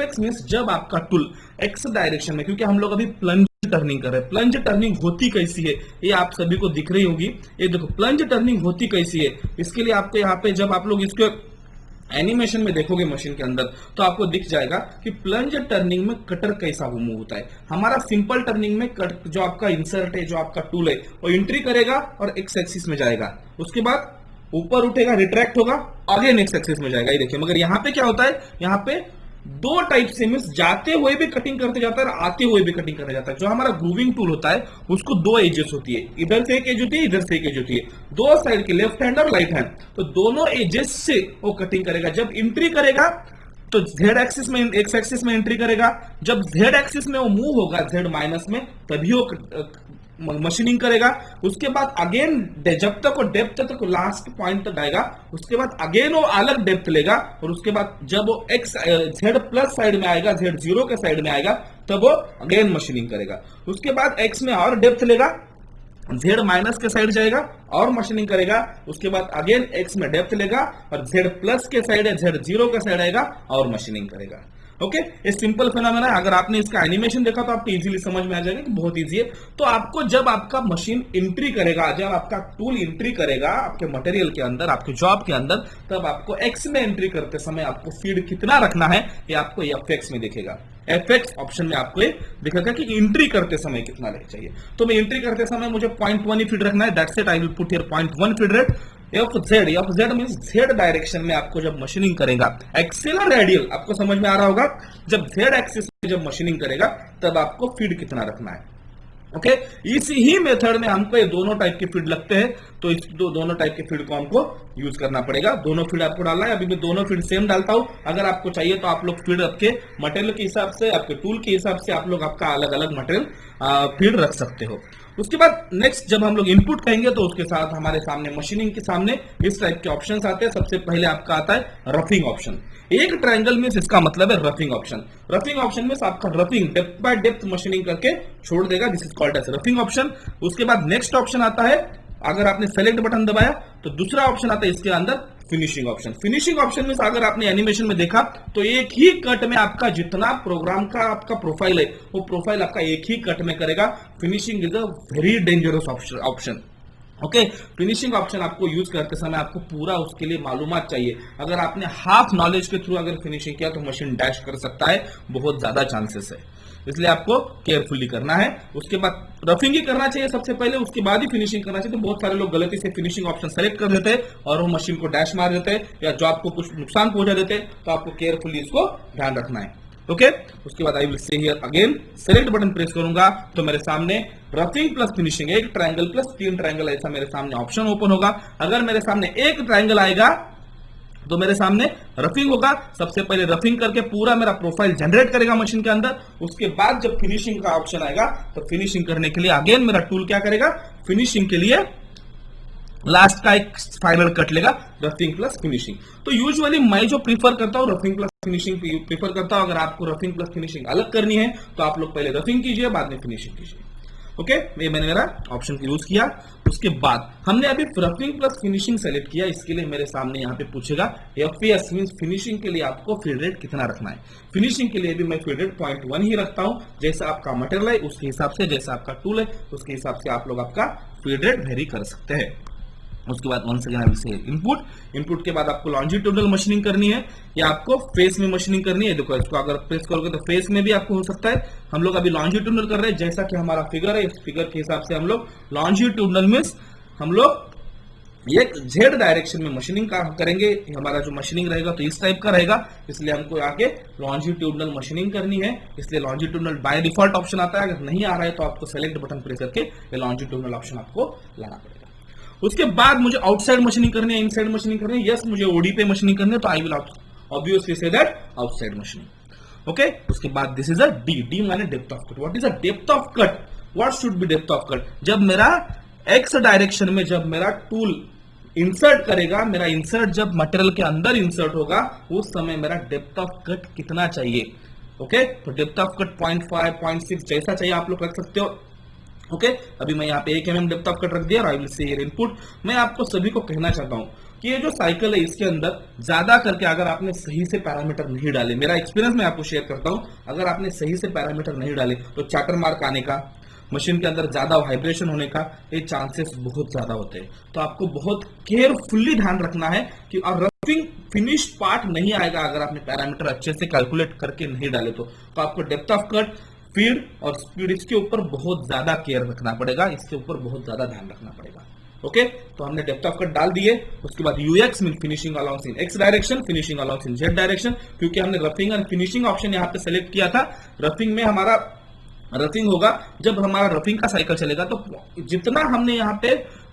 एक्स मीन्स जब आपका टूल एक्स डायरेक्शन में, क्योंकि हम लोग अभी प्लंज टर्निंग कर रहे हैं। प्लंज टर्निंग होती कैसी है ये आप सभी को दिख रही होगी। ये देखो प्लंज टर्निंग होती कैसी है, इसके लिए आपको यहाँ पे जब आप लोग इसके एनिमेशन में देखोगे मशीन के अंदर तो आपको दिख जाएगा कि प्लंज टर्निंग में कटर कैसा मूव होता है। हमारा सिंपल टर्निंग में कट जो आपका इंसर्ट है, जो आपका टूल है, वो एंट्री करेगा और एक्स एक्सिस में जाएगा। उसके बाद ऊपर उठेगा, रिट्रैक्ट होगा, अगेन एक्स एक्सिस में जाएगा। ये देखिए, मगर यहाँ पे क्या होता है, यहाँ पे दो टाइप से मीन्स जाते हुए भी कटिंग करते जाता है और आते हुए भी कटिंग करते जाता है। जो हमारा ग्रूविंग टूल होता है उसको दो एजेस होती है, इधर से एक एज होती है, इधर से एक एज होती है, दो साइड की, लेफ्ट हैंड और राइट हैंड। तो दोनों एजेस से वो कटिंग करेगा। जब एंट्री करेगा तो जेड एक्सिस में, एक्स एक्सिस में एंट्री करेगा। जब जेड एक्सिस में वो मूव होगा जेड माइनस में, तभी वो मशीनिंग करेगा। उसके बाद अगेन जब तक वो डेप्थ तक लास्ट पॉइंट तक आएगा, उसके बाद अगेन वो अलग डेप्थ लेगा और उसके बाद जब वो एक्स जेड प्लस साइड में आएगा, जेड जीरो के साइड में आएगा, तब वो अगेन मशीनिंग करेगा। उसके बाद एक्स में और डेप्थ लेगा, जेड माइनस के साइड जाएगा और मशीनिंग करेगा। उसके बाद अगेन एक्स में डेप्थ लेगा और जेड प्लस के साइड है, जेड जीरो के साइड आएगा और मशीनिंग करेगा। ओके, ये सिंपल फिनोमेना है। अगर आपने इसका एनिमेशन देखा तो आपको इजीली समझ में आ जाएगा कि बहुत इजी है। तो आपको जब आपका मशीन एंट्री करेगा, जब आपका टूल एंट्री करेगा आपके मटेरियल के अंदर, आपके जॉब के अंदर, तब आपको एक्स में एंट्री करते समय आपको फीड कितना रखना है ये आपको एफ एक्स में दिखेगा। एफ एक्स ऑप्शन में आपको दिखेगा कि एंट्री करते समय कितना रहना चाहिए। तो मैं एंट्री करते समय मुझे 0.1 ही फीड रखना है, that's it. I will put here 0.1 feed rate. F Z means Z direction में आपको जब मशीनिंग करेगा, एक्सेल और रेडियल आपको समझ में आ रहा होगा। जब जेड एक्सिस में जब मशीनिंग करेगा तब आपको फीड कितना रखना है। ओके, इसी ही मेथड में हमको ये दोनों टाइप के फीड लगते हैं, तो इस दोनों टाइप के फीड को हमको यूज करना पड़ेगा। दोनों फीड आपको डालना है। अभी मैं दोनों फीड सेम डालता हूं। अगर आपको चाहिए तो आप लोग फीड आपके मटेरियल के हिसाब से, आपके टूल के हिसाब से आप लोग आपका अलग अलग मटेरियल फीड रख सकते हो। उसके बाद नेक्स्ट जब हम लोग इनपुट कहेंगे तो उसके साथ हमारे सामने मशीनिंग के सामने इस टाइप के ऑप्शंस आते हैं। सबसे पहले आपका आता है रफिंग ऑप्शन। एक ट्रायंगल में इसका मतलब है रफिंग ऑप्शन। रफिंग ऑप्शन में आपका roughing depth by depth machining करके छोड़ देगा, this is called as roughing option. उसके बाद नेक्स्ट ऑप्शन आता है, अगर आपने सेलेक्ट बटन दबाया तो दूसरा ऑप्शन आता है इसके अंदर फिनिशिंग ऑप्शन। फिनिशिंग ऑप्शन में अगर आपने एनिमेशन में देखा तो एक ही कट में आपका जितना प्रोग्राम का आपका प्रोफाइल है वो प्रोफाइल आपका एक ही कट में करेगा। Finishing is a very dangerous option. Okay, finishing option आपको यूज करते समय आपको पूरा उसके लिए मालूमात चाहिए। अगर आपने हाफ नॉलेज के थ्रू अगर फिनिशिंग किया तो मशीन डैश कर सकता है, बहुत ज्यादा चांसेस है, इसलिए आपको केयरफुली करना है। उसके बाद रफिंग ही करना चाहिए सबसे पहले, उसके बाद ही फिनिशिंग करना चाहिए। तो बहुत सारे लोग गलती से फिनिशिंग ऑप्शन सेलेक्ट कर देते हैं और वो मशीन को डैश मार देते हैं या जॉब को कुछ नुकसान पहुंचा देते हैं। तो आपको केयरफुली इसको ध्यान रखना है। ओके, उसके बाद I will say here again select button press करूंगा तो मेरे सामने रफिंग प्लस फिनिशिंग, एक ट्रायंगल प्लस 3 ट्रायंगल ऐसा मेरे सामने ऑप्शन ओपन होगा। अगर मेरे सामने एक ट्रायंगल आएगा तो मेरे सामने रफिंग होगा। सबसे पहले रफिंग करके पूरा मेरा प्रोफाइल जनरेट करेगा मशीन के अंदर। उसके बाद जब फिनिशिंग का ऑप्शन आएगा तो फिनिशिंग करने के लिए अगेन मेरा टूल क्या करेगा, फिनिशिंग के लिए लास्ट का एक फाइनल कट लेगा, रफिंग प्लस फिनिशिंग। तो यूजुअली मैं जो प्रीफर करता हूं रफिंग प्लस फिनिशिंग प्रीफर करता हूं। अगर आपको रफिंग प्लस फिनिशिंग अलग करनी है तो आप लोग पहले रफिंग कीजिए, बाद में फिनिशिंग कीजिए। ओके, ये मैंने मेरा ऑप्शन यूज किया। उसके बाद हमने अभी रफिंग प्लस फिनिशिंग सेलेक्ट किया। इसके लिए मेरे सामने यहाँ पे पूछेगा एफपीएस मींस फिनिशिंग के लिए आपको फीड रेट कितना रखना है। फिनिशिंग के लिए भी मैं फीड रेट 0.1 ही रखता हूं। जैसा आपका मटेरियल है उसके हिसाब से, जैसा आपका टूल है उसके हिसाब से आप लोग आपका फीड रेट वेरी कर सकते हैं। उसके बाद once again I will say input के बाद आपको लॉन्जिट्यूडनल मशीनिंग करनी है या आपको फेस में मशीनिंग करनी है। देखो इसको अगर प्रेस करोगे तो फेस में भी आपको हो सकता है। हम लोग अभी लॉन्जिट्यूडनल कर रहे हैं, जैसा कि हमारा फिगर है इस फिगर के हिसाब से हम लोग लॉन्जिट्यूडनल मींस हम लोग ये जेड डायरेक्शन में मशीनिंग का करेंगे। हमारा जो मशीनिंग रहेगा तो इस टाइप का रहेगा, इसलिए हमको आगे लॉन्जिट्यूडनल मशीनिंग करनी है, इसलिए लॉन्जिट्यूडनल बाय डिफॉल्ट ऑप्शन आता है। अगर नहीं आ रहा है तो आपको सेलेक्ट बटन प्रेस करके ये लॉन्जिट्यूडनल ऑप्शन आपको लाना पड़ेगा। उसके बाद मुझे आउटसाइड मशीनिंग करनी है, इनसाइड मशीनिंग करनी है। यस, मुझे ओडी पे मशीनिंग करनी है, तो I will obviously say that outside machining. Okay, उसके बाद this is a D, D माने depth of cut. What is a depth of cut? What should be depth of cut? जब मेरा एक्स डायरेक्शन में जब मेरा टूल इंसर्ट करेगा, मेरा इंसर्ट जब मटेरियल के अंदर इंसर्ट होगा, उस समय मेरा डेप्थ ऑफ कट कितना चाहिए? ओके, तो डेप्थ ऑफ कट 0.5, 0.6 जैसा चाहिए आप लोग रख सकते हो। ओके, अभी मैं यहाँ पे 1 mm डेप्थ ऑफ कट रख दिया और आई विल से इनपुट। मैं आपको सभी को कहना चाहता हूं कि ये जो साइकिल है इसके अंदर ज्यादा करके अगर आपने सही से पैरामीटर नहीं डाले, मेरा एक्सपीरियंस मैं आपको शेयर करता हूं, अगर आपने सही से पैरामीटर नहीं डाले तो चार्टर मार्क आने का, मशीन के अंदर ज्यादा वाइब्रेशन होने का ये चांसेस बहुत ज्यादा होते हैं। तो आपको बहुत केयरफुली ध्यान रखना है कि और रफिंग फिनिश पार्ट नहीं आएगा अगर आपने पैरामीटर अच्छे से कैलकुलेट करके नहीं डाले तो आपको डेप्थ ऑफ कट, फीड और स्पीड इसके ऊपर बहुत ज्यादा केयर रखना पड़ेगा, इसके ऊपर बहुत ज्यादा ध्यान रखना पड़ेगा। ओके, तो हमने डेप्थ ऑफ कट डाल दिए। उसके बाद यूएक्स मीन फिनिशिंग अलाउंस इन एक्स डायरेक्शन, फिनिशिंग अलाउंस इन जेड डायरेक्शन, क्योंकि हमने रफिंग एंड फिनिशिंग ऑप्शन यहाँ पे सेलेक्ट किया था। रफिंग में हमारा रफिंग होगा जब हमारा रफिंग का साइकिल चलेगा, तो जितना हमने यहाँ पे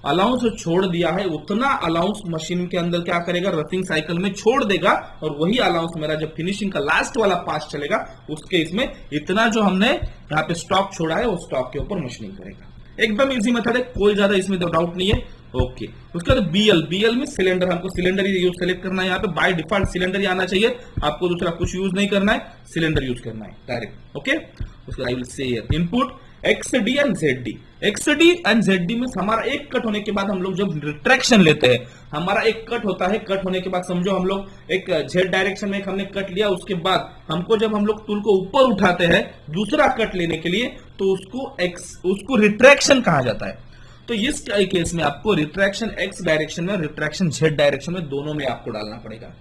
अलाउंस छोड़ दिया है उतना अलाउंस मशीन के अंदर क्या करेगा, रफिंग साइकिल में छोड़ देगा, और वही अलाउंस मेरा जब फिनिशिंग का लास्ट वाला पास चलेगा उसके इसमें इतना जो हमने यहाँ पे स्टॉक छोड़ा है उस स्टॉक के ऊपर मशीनिंग करेगा। एकदम इजी मेथड है, कोई ज्यादा इसमें डाउट नहीं है। ओके, उसके बाद बीएल, बीएल में सिलेंडर, हमको सिलेंडर ही यूज सेलेक्ट करना है। यहाँ पे बाय डिफॉल्ट सिलेंडर ही आना चाहिए, आपको दूसरा कुछ यूज नहीं करना है, सिलेंडर यूज करना है डायरेक्ट। ओके, उसके आई will say input XD and ZD। XD and ZD में हमारा एक कट होने के बाद हम लोग जब रिट्रैक्शन लेते हैं, हमारा एक कट होता है, कट होने के बाद समझो हम लोग एक Z डायरेक्शन में एक हमने कट लिया, उसके बाद हमको जब हम लोग टूल को ऊपर उठाते हैं दूसरा कट लेने के लिए, तो उसको रिट्रैक्शन कहा जाता है। तो इस केस में आपको रिट्रैक्शन X डायरेक्शन में, रिट्रैक्शन Z डायरेक्शन में, दोनों में आपको डालना पड़ेगा।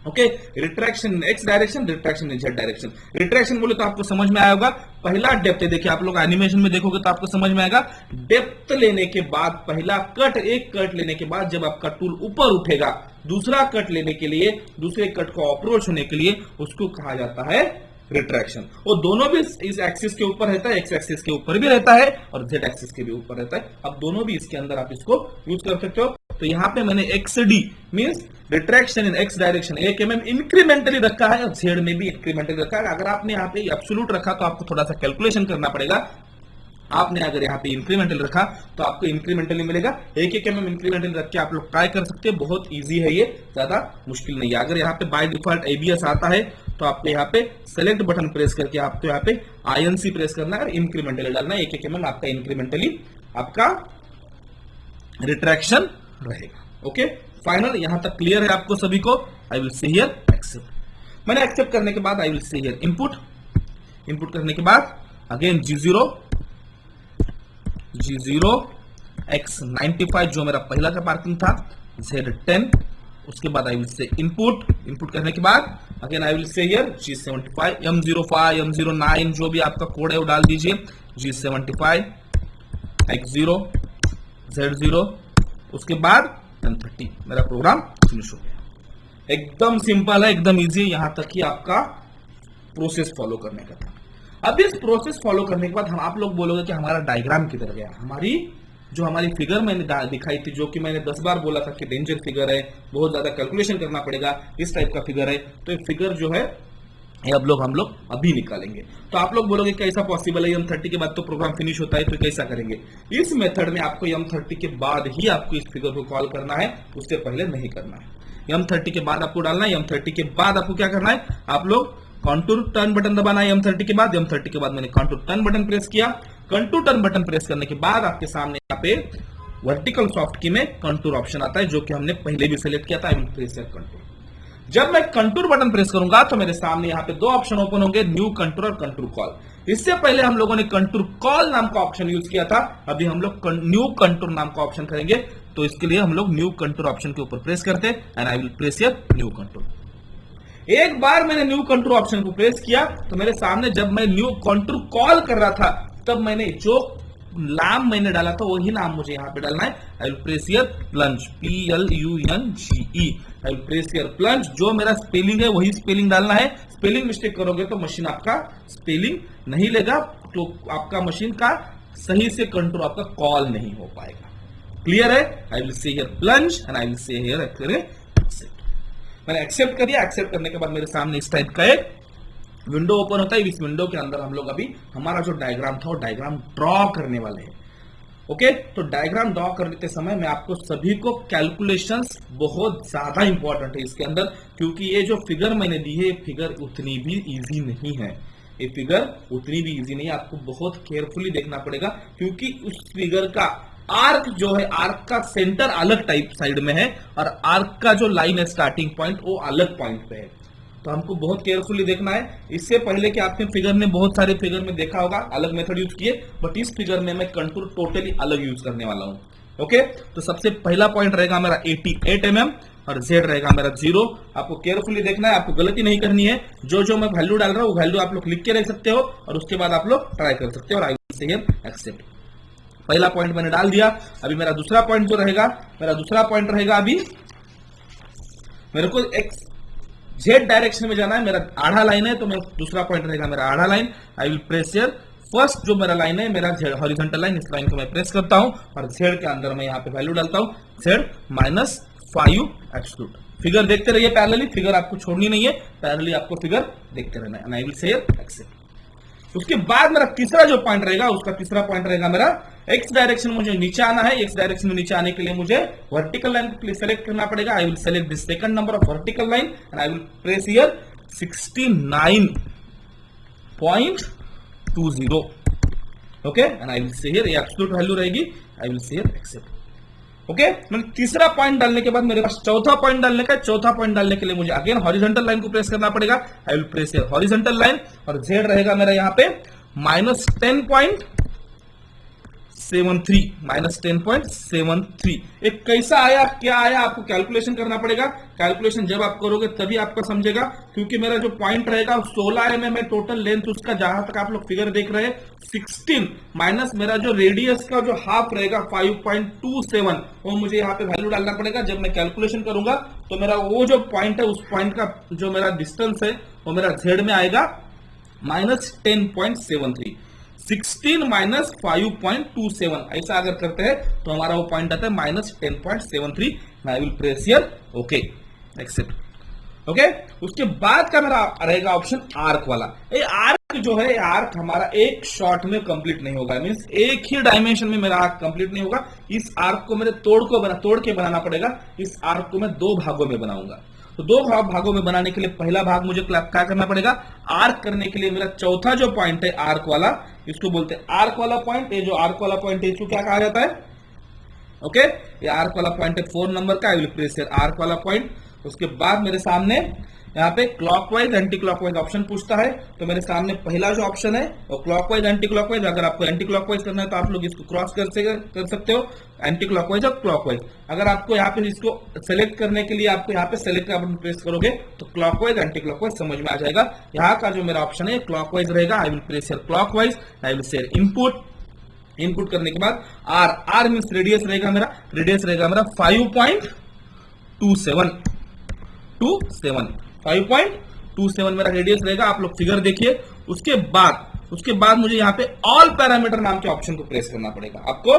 Okay, retraction x direction, retraction Z direction. Retraction बोले तो आपको समझ में आया होगा, पहला डेप्थ है, देखिए आप लोग एनिमेशन में देखोगे तो आपको समझ में आएगा। डेप्थ लेने के बाद पहला कट, एक कट लेने के बाद जब आपका टूल ऊपर उठेगा, दूसरा कट लेने के लिए, दूसरे कट को अप्रोच होने के लिए, उसको कहा जाता है रिट्रैक्शन। और दोनों भी इस एक्सिस के ऊपर रहता है, एक्स एक्सिस के ऊपर भी रहता है और जेड एक्सिस के भी ऊपर रहता है। अब दोनों भी इसके अंदर आप इसको यूज कर सकते हो। तो यहां पे मैंने XD मींस रिट्रैक्शन इन एक्स डायरेक्शन 1 mm इंक्रीमेंटली रखा है और जेड में भी इंक्रीमेंटली रखा है। अगर आपने यहाँ पे एब्सोल्यूट रखा तो आपको थोड़ा सा कैलकुलेशन करना पड़ेगा। आपने अगर यहाँ पे इंक्रीमेंटल रखा तो आपको इंक्रीमेंटली मिलेगा। 1 mm इंक्रीमेंटल रख के आप लोग ट्राई कर सकते हैं, बहुत इजी है, ये ज्यादा मुश्किल नहीं है। अगर यहाँ पे बाय डिफॉल्ट ABS आता है तो आपको यहाँ पे सेलेक्ट बटन प्रेस करके आपको यहाँ पे INC प्रेस करना है और इंक्रीमेंटली डालना है। 1 mm आपका इंक्रीमेंटली आपका रिट्रैक्शन रहेगा। ओके, फाइनल यहां तक क्लियर है आपको सभी को। I will say here accept. मैंने एक्सेप्ट करने के बाद I will say here input. Input करने के बाद अगेन G0 X95 जो मेरा पहला का पार्किंग था, Z10। उसके बाद I will say input. Input करने के बाद again I will say here G75 M05 M09 जो भी आपका कोड है वो डाल दीजिए। G75 X0 Z0। उसके बाद M30। मेरा प्रोग्राम फिनिश हो गया। एकदम सिंपल है, एकदम इजी। यहां तक कि आपका प्रोसेस फॉलो करने का था। अब इस प्रोसेस फॉलो करने के बाद हम आप लोग बोलोगे कि हमारा डायग्राम किधर गया। हमारी फिगर मैंने दिखाई थी, जो कि मैंने 10 बार बोला था कि डेंजर फिगर है, बहुत ज्यादा कैलकुलेशन करना पड़ेगा, इस टाइप का फिगर है। तो ये फिगर जो है ये हम लोग अभी निकालेंगे। तो आप लोग बोलोगे कैसा पॉसिबल है, M30 के बाद तो प्रोग्राम फिनिश होता है, तो कैसा करेंगे? इस मेथड में आपको M30 के बाद ही आपको इस फिगर को कॉल करना है, उससे पहले नहीं करना है। M30 के बाद आपको डालना है। M30 के बाद आपको क्या करना है, आप लोग कंटूर टर्न बटन दबाना है। M30 के बाद, M30 के बाद मैंने कंटूर टर्न बटन प्रेस किया। कंटूर टर्न बटन प्रेस करने के बाद आपके सामने यहाँ पे वर्टिकल सॉफ्ट की में कंटूर ऑप्शन आता है, जो कि हमने पहले भी सिलेक्ट किया था। आई विल प्रेस कंटूर। जब मैं कंटूर बटन प्रेस करूंगा तो मेरे सामने यहाँ पे 2 ऑप्शन ओपन होंगे, न्यू कंटूर और कंटूर कॉल। इससे पहले हम लोगों ने कंटूर कॉल नाम का ऑप्शन यूज किया था, अभी हम लोग न्यू कंटूर नाम का ऑप्शन करेंगे। तो इसके लिए हम लोग न्यू कंटूर ऑप्शन के ऊपर प्रेस करते हैं and I will press here new contour. एक बार मैंने न्यू कंटूर ऑप्शन को प्रेस किया तो मेरे सामने जब मैं न्यू कंटूर कॉल कर रहा था तब मैंने जो नाम मैंने डाला था वही नाम मुझे यहाँ पे डालना है। I will press here plunge, PLUNGE। I will press here plunge. जो मेरा स्पेलिंग है वही स्पेलिंग डालना है। स्पेलिंग मिस्टेक करोगे तो मशीन आपका स्पेलिंग नहीं लेगा, तो आपका मशीन का सही से कंट्रोल आपका कॉल नहीं हो पाएगा। क्लियर है? I will say here plunge and I will say here accept. मैंने एक्सेप्ट कर दिया। एक्सेप्ट करने के बाद मेरे सामने इस टाइप का एक विंडो ओपन होता है। इस विंडो के अंदर हम लोग अभी हमारा जो डायग्राम था वो डायग्राम ड्रॉ करने वाले हैं। ओके, तो डायग्राम ड्रॉ करते समय मैं आपको सभी को कैलकुलेशंस बहुत ज्यादा इंपॉर्टेंट है इसके अंदर, क्योंकि ये जो फिगर मैंने दी है ये फिगर उतनी भी इजी नहीं है। ये फिगर उतनी भी इजी नहीं है, आपको बहुत केयरफुली देखना पड़ेगा, क्योंकि उस फिगर का आर्क जो है, आर्क का सेंटर अलग टाइप साइड में है और आर्क का जो लाइन है स्टार्टिंग पॉइंट वो अलग पॉइंट पे है। तो हमको बहुत केयरफुली देखना है। इससे पहले कि आपने फिगर में बहुत सारे फिगर में देखा होगा अलग मेथड यूज किए, बट इस फिगर में मैं कंटूर टोटली अलग यूज करने वाला हूं। ओके, तो सबसे पहला पॉइंट रहेगा मेरा 88 mm और Z रहेगा मेरा 0। आपको केयरफुली देखना है, आपको गलती नहीं करनी है। जो जो मैं वैल्यू डाल रहा हूं वो वैल्यू आप लोग लिख के रख सकते हो और उसके बाद आप लोग ट्राई कर सकते हो। और I will say here accept. पहला पॉइंट मैंने डाल दिया। अभी मेरा दूसरा पॉइंट जो रहेगा, मेरा दूसरा पॉइंट रहेगा, अभी मेरे को एक्स जेड डायरेक्शन में जाना है। मेरा आधा लाइन है, तो मैं दूसरा पॉइंट रहेगा मेरा आधा line. I will press here first जो मेरा लाइन है मेरा जेड हॉरिजॉन्टल लाइन, इस लाइन को मैं प्रेस करता हूं और जेड के अंदर मैं यहाँ पे वैल्यू डालता हूं Z-5 एब्सोल्यूट। फिगर देखते रहिए पैरेलली, फिगर आपको छोड़नी नहीं है, पैरेलली आपको फिगर देखते रहना है। I will say here accept. उसके बाद मेरा तीसरा जो पॉइंट रहेगा, उसका तीसरा पॉइंट रहेगा मेरा एक्स डायरेक्शन, मुझे नीचे आना है। एक्स डायरेक्शन में नीचे आने के लिए मुझे वर्टिकल लाइन को सेलेक्ट करना पड़ेगा। I will select the second number of vertical line and I will press here 69.20। Okay, and I will say here ये एब्सोल्यूट वैल्यू रहेगी। I will say here accept. Okay, मैंने तीसरा point डालने के बाद मेरे पास चौथा पॉइंट डालने का है। चौथा पॉइंट डालने के लिए मुझे अगेन हॉरिजॉन्टल लाइन को प्रेस करना पड़ेगा। I will press here horizontal line और जेड रहेगा मेरा यहाँ पे -10.73। एक कैसा आया, क्या आया, आपको कैलकुलेशन करना पड़ेगा। कैलकुलेशन जब आप करोगे तभी आपको समझेगा, क्योंकि मेरा जो पॉइंट रहेगा 16 mm है टोटल लेंथ उसका, जहां तक आप लोग फिगर देख रहे हैं 16 माइनस मेरा जो रेडियस का जो हाफ रहेगा 5.27, वो मुझे यहाँ पे वैल्यू डालना पड़ेगा। जब मैं कैलकुलेशन करूंगा तो मेरा वो जो पॉइंट है उस पॉइंट का जो मेरा डिस्टेंस है वो मेरा जेड में आएगा -10.73। 16 माइनस 5.27 ऐसा अगर करते हैं तो हमारा वो पॉइंट आता है -10.73। I will press here okay accept. Okay, उसके बाद का मेरा रहेगा ऑप्शन आर्क वाला। ये आर्क जो है, आर्क हमारा एक शॉट में कंप्लीट नहीं होगा, मींस एक ही डायमेंशन में मेरा आर्क कंप्लीट नहीं होगा। इस आर्क को मेरे तोड़ के बनाना पड़ेगा। इस आर्क को मैं 2 भागों में बनाऊंगा। तो 2 भागों में बनाने के लिए पहला भाग मुझे क्या करना पड़ेगा, आर्क करने के लिए मेरा चौथा जो पॉइंट है आर्क वाला, इसको बोलते हैं आर्क वाला पॉइंट। ये जो आर्क वाला पॉइंट है इसको क्या कहा जाता है? ओके, ये आर्क वाला पॉइंट है 4 नंबर का। आई विल प्रेस हियर आर्क वाला पॉइंट। उसके बाद मेरे सामने यहाँ पे क्लॉकवाइज एंटी क्लॉकवाइज ऑप्शन पूछता है, तो मेरे सामने पहला जो ऑप्शन है वो क्लॉकवाइज एंटी क्लॉकवाइज। अगर आपको एंटी क्लॉकवाइज करना है तो आप लोग इसको क्रॉस कर सकते हो, एंटी क्लॉकवाइज और क्लॉकवाइज। अगर आपको यहाँ पे इसको सेलेक्ट करने के लिए आपको यहाँ पे सेलेक्ट का बटन प्रेस करोगे तो क्लॉकवाइज एंटी क्लॉकवाइज समझ में आ जाएगा। यहाँ का जो मेरा ऑप्शन है क्लॉकवाइज रहेगा। I will press here clockwise. I will say input. Input करने के बाद आर मींस रेडियस रहेगा मेरा 5.27 मेरा रेडियस रहेगा। आप लोग फिगर देखिए। उसके बाद मुझे यहाँ पे ऑल पैरामीटर नाम के ऑप्शन को प्रेस करना पड़ेगा। आपको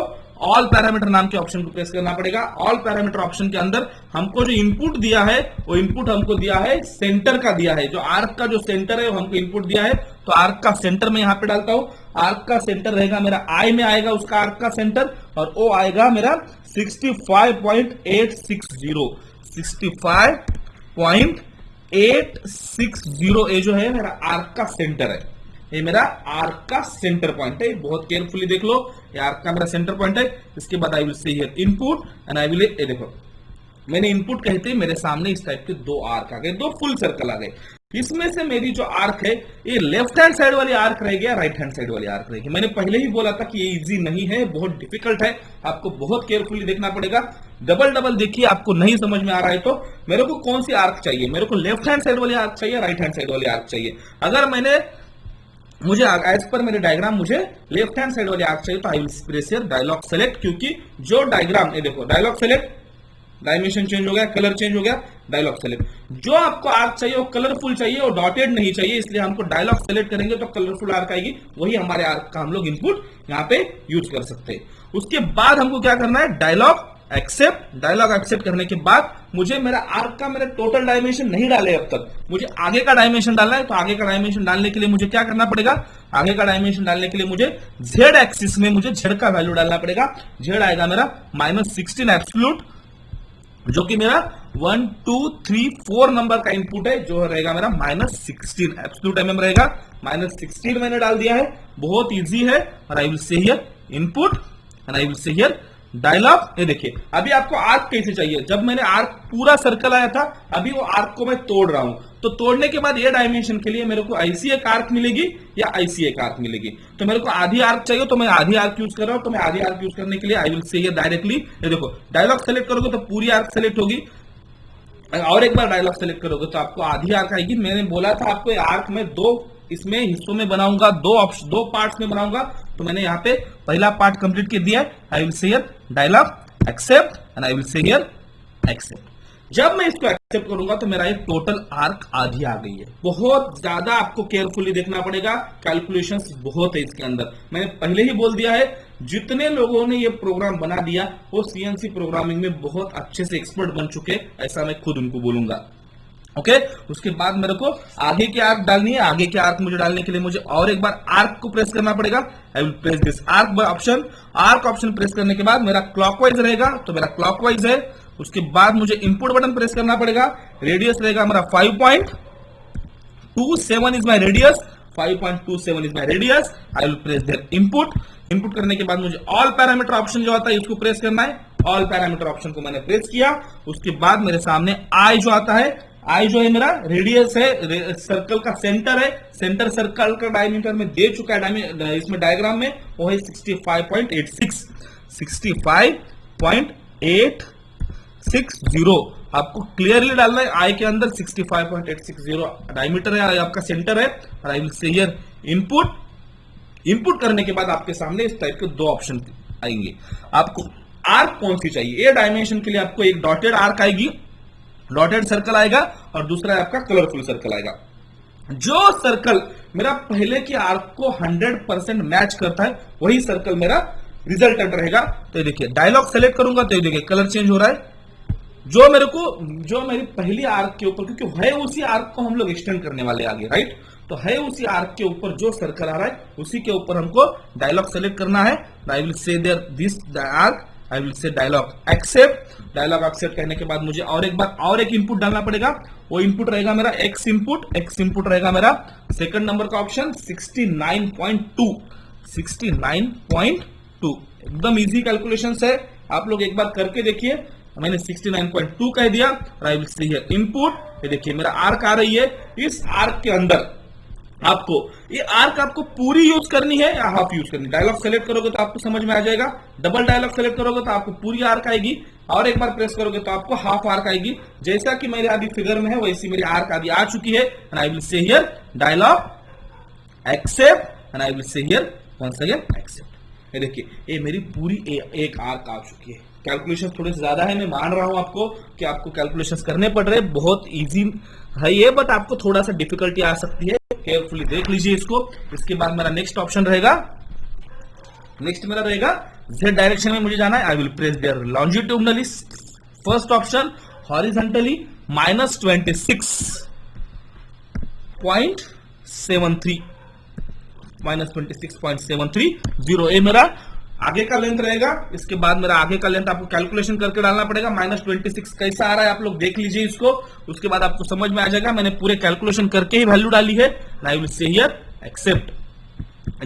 ऑल पैरामीटर नाम के ऑप्शन को प्रेस करना पड़ेगा। ऑल पैरामीटर ऑप्शन के अंदर हमको जो इनपुट दिया है वो इनपुट हमको दिया है सेंटर का दिया है। जो आर्क का जो सेंटर है वो हमको इनपुट दिया है, तो आर्क का सेंटर में यहाँ पे डालता हूं। आर्क का सेंटर रहेगा मेरा आई में आएगा उसका आर्क का सेंटर, और वो आएगा मेरा 65.860। ये जो है मेरा आर्क का सेंटर है। ये मेरा आर्क का सेंटर पॉइंट है। बहुत केयरफुली देख लो, ये आर्क का मेरा सेंटर पॉइंट है। इसके बाद I will say here input and I will, ये देखो मैंने इनपुट कहते ही मेरे सामने इस टाइप के 2 आर्क आ गए, 2 फुल सर्कल आ गए। इसमें से मेरी जो आर्क है ये लेफ्ट हैंड साइड वाली आर्क रहेगी या राइट हैंड साइड वाली आर्क रहेगी। मैंने पहले ही बोला था कि ये इजी नहीं है, बहुत डिफिकल्ट है, आपको बहुत केयरफुली देखना पड़ेगा। डबल देखिए, आपको नहीं समझ में आ रहा है तो मेरे को कौन सी आर्क चाहिए, मेरे को लेफ्ट हैंड साइड वाली आर्क चाहिए, राइट हैंड साइड वाली आर्क चाहिए। अगर मैंने मुझे एज पर मेरे डायग्राम मुझे लेफ्ट हैंड साइड वाली आर्क चाहिए, तो I will press here dialog select, क्योंकि जो डायग्राम, ये देखो डायलॉग सेलेक्ट, डायमेंशन चेंज हो गया, कलर चेंज हो गया, डायलॉग सेलेक्ट। जो आपको आर्क चाहिए वो कलरफुल चाहिए और डॉटेड नहीं चाहिए, इसलिए हमको डायलॉग सेलेक्ट करेंगे तो कलरफुल आर्क आएगी, वही हमारे आर्क का हम लोग इनपुट यहाँ पे यूज कर सकते हैं। उसके बाद हमको क्या करना है, डायलॉग एक्सेप्ट। डायलॉग एक्सेप्ट करने के बाद मुझे मेरा आर्क का मेरा टोटल डायमेंशन नहीं डाले अब तक, मुझे आगे का डायमेंशन डालना है। तो आगे का डायमेंशन डालने के लिए मुझे क्या करना पड़ेगा, आगे का डायमेंशन डालने के लिए मुझे जेड एक्सिस में मुझे जेड का वैल्यू डालना पड़ेगा। जेड आएगा मेरा -16 एब्सोल्यूट, जो कि मेरा 1 2 3 4 नंबर का इनपुट है, जो रहेगा मेरा -16 एब्सोल्यूट mm रहेगा। -16 मैंने डाल दिया है, बहुत इजी है। और I will say here input and I will say here dialog. ये देखिए अभी आपको आर्क कैसे चाहिए, जब मैंने आर्क पूरा सर्कल आया था, अभी वो आर्क को मैं तोड़ रहा हूं, तो तोड़ने के बाद ये डायमेंशन के लिए मेरे को ऐसी एक आर्क मिलेगी या ऐसी एक आर्क मिलेगी। तो मेरे को आधी आर्क चाहिए तो मैं आधी आर्क यूज कर रहा हूं। तो मैं आधी आर्क यूज करने के लिए आई विल से हियर डायरेक्टली, ये देखो डायलॉग सेलेक्ट करोगे तो पूरी आर्क सेलेक्ट होगी, और एक बार डायलॉग सेलेक्ट करोगे तो आपको आधी आर्क आएगी। मैंने बोला था आपको आर्क में दो इसमें हिस्सों में बनाऊंगा, दो पार्ट्स में बनाऊंगा, तो मैंने यहाँ पे पहला पार्ट कंप्लीट कर दिया है। I will say here dialog accept and I will say here accept. जब मैं इसको एक्सेप्ट करूंगा तो मेरा एक टोटल आर्क आधी आ गई है। बहुत ज्यादा आपको केयरफुली देखना पड़ेगा, कैलकुलेशंस बहुत है इसके अंदर। मैंने पहले ही बोल दिया है, जितने लोगों ने ये प्रोग्राम बना दिया वो सीएनसी प्रोग्रामिंग में बहुत अच्छे से एक्सपर्ट बन चुके, ऐसा मैं खुद उनको बोलूंगा। ओके उसके बाद मेरे को आगे की आर्क डालनी है। आगे के आर्क मुझे डालने के लिए मुझे और एक बार आर्क को प्रेस करना पड़ेगा। I will press this arc option. Arc option press करने के बाद मेरा क्लॉकवाइज रहेगा, तो मेरा क्लॉकवाइज है। उसके बाद मुझे इनपुट बटन प्रेस करना पड़ेगा। रेडियस रहेगा मेरा 5.27 is my radius, 5.27 is my radius. I will press there input. Input करने के बाद मुझे ऑल पैरामीटर ऑप्शन जो आता है इसको प्रेस करना है। ऑल पैरामीटर ऑप्शन को मैंने प्रेस किया। उसके बाद मेरे सामने आई जो आता है, आई जो है मेरा रेडियस है, सर्कल का सेंटर है, सेंटर सर्कल का डायमीटर में दे चुका है इसमें डायग्राम में, वो है 65.86, 65.860। आपको क्लियरली डालना है, आई के अंदर 65.860 डायमीटर है, आपका सेंटर है। और I will say here input. Input करने के बाद आपके सामने इस टाइप के दो ऑप्शन आएंगे। आपको आर्क कौन सी चाहिए, ये डायमेंशन के लिए आपको एक डॉटेड आर्क आएगी, डॉटेड सर्कल आएगा, और दूसरा आपका कलरफुल सर्कल आएगा। जो सर्कल मेरा पहले की आर्क को 100% मैच करता है वही सर्कल मेरा रिजल्टेंट रहेगा। तो ये देखिए डायलॉग सेलेक्ट करूंगा तो ये देखिए कलर चेंज हो रहा है। जो मेरी पहली आर्क के ऊपर, क्योंकि है उसी आर्क को हम लोग एक्सटेंड करने वाले आगे, राइट, तो है उसी आर्क के ऊपर जो सर्कल आ रहा है उसी के ऊपर हमको डायलॉग सेलेक्ट करना है। I will say there this arc, I will say dialog accept. Dialog accept करने के बाद मुझे और एक इनपुट डालना पड़ेगा। वो इनपुट रहेगा मेरा एक्स इनपुट। एक्स इनपुट रहेगा मेरा सेकंड नंबर का ऑप्शन 69.2। एकदम इजी कैलकुलेशन है, आप लोग एक बार करके देखिए। मैंने 69.2 कह दिया। आई विल से हियर इनपुट। ये देखिए मेरा आर्क आ रही है। इस आर्क के अंदर आपको ये आर्क आपको पूरी यूज करनी है या हाफ यूज करनी है। डायलॉग सेलेक्ट करोगे तो आपको समझ में आ जाएगा, डबल डायलॉग सेलेक्ट करोगे तो आपको पूरी आर्क आएगी, और एक बार प्रेस करोगे तो आपको हाफ आर्क आएगी। जैसा कि मेरे अभी फिगर में है वैसी मेरी आर्क आदि आ चुकी है। And I will say here dialog accept and I will say here once again accept. ये देखिए ये मेरी पूरी एक आर्क आ चुकी है। कैलकुलेशन थोड़े से ज्यादा है, मैं मान रहा हूं आपको कि आपको कैलकुलेशंस करने पड़ रहे हैं, बहुत इजी है ये, बट आपको थोड़ा सा डिफिकल्टी आ सकती है, केयरफुली देख लीजिए इसको। इसके बाद मेरा नेक्स्ट ऑप्शन रहेगा, नेक्स्ट मेरा रहेगा जेड डायरेक्शन में मुझे जाना है। I will press there longitudinally first option, horizontally -26.73 ए मेरा आगे का लेंथ रहेगा। इसके बाद मेरा आगे का लेंथ आपको कैलकुलेशन करके डालना पड़ेगा। -26 कैसा आ रहा है आप लोग देख लीजिए इसको, उसके बाद आपको समझ में आ जाएगा। मैंने पूरे कैलकुलेशन करके ही वैल्यू डाली है। I will say here accept.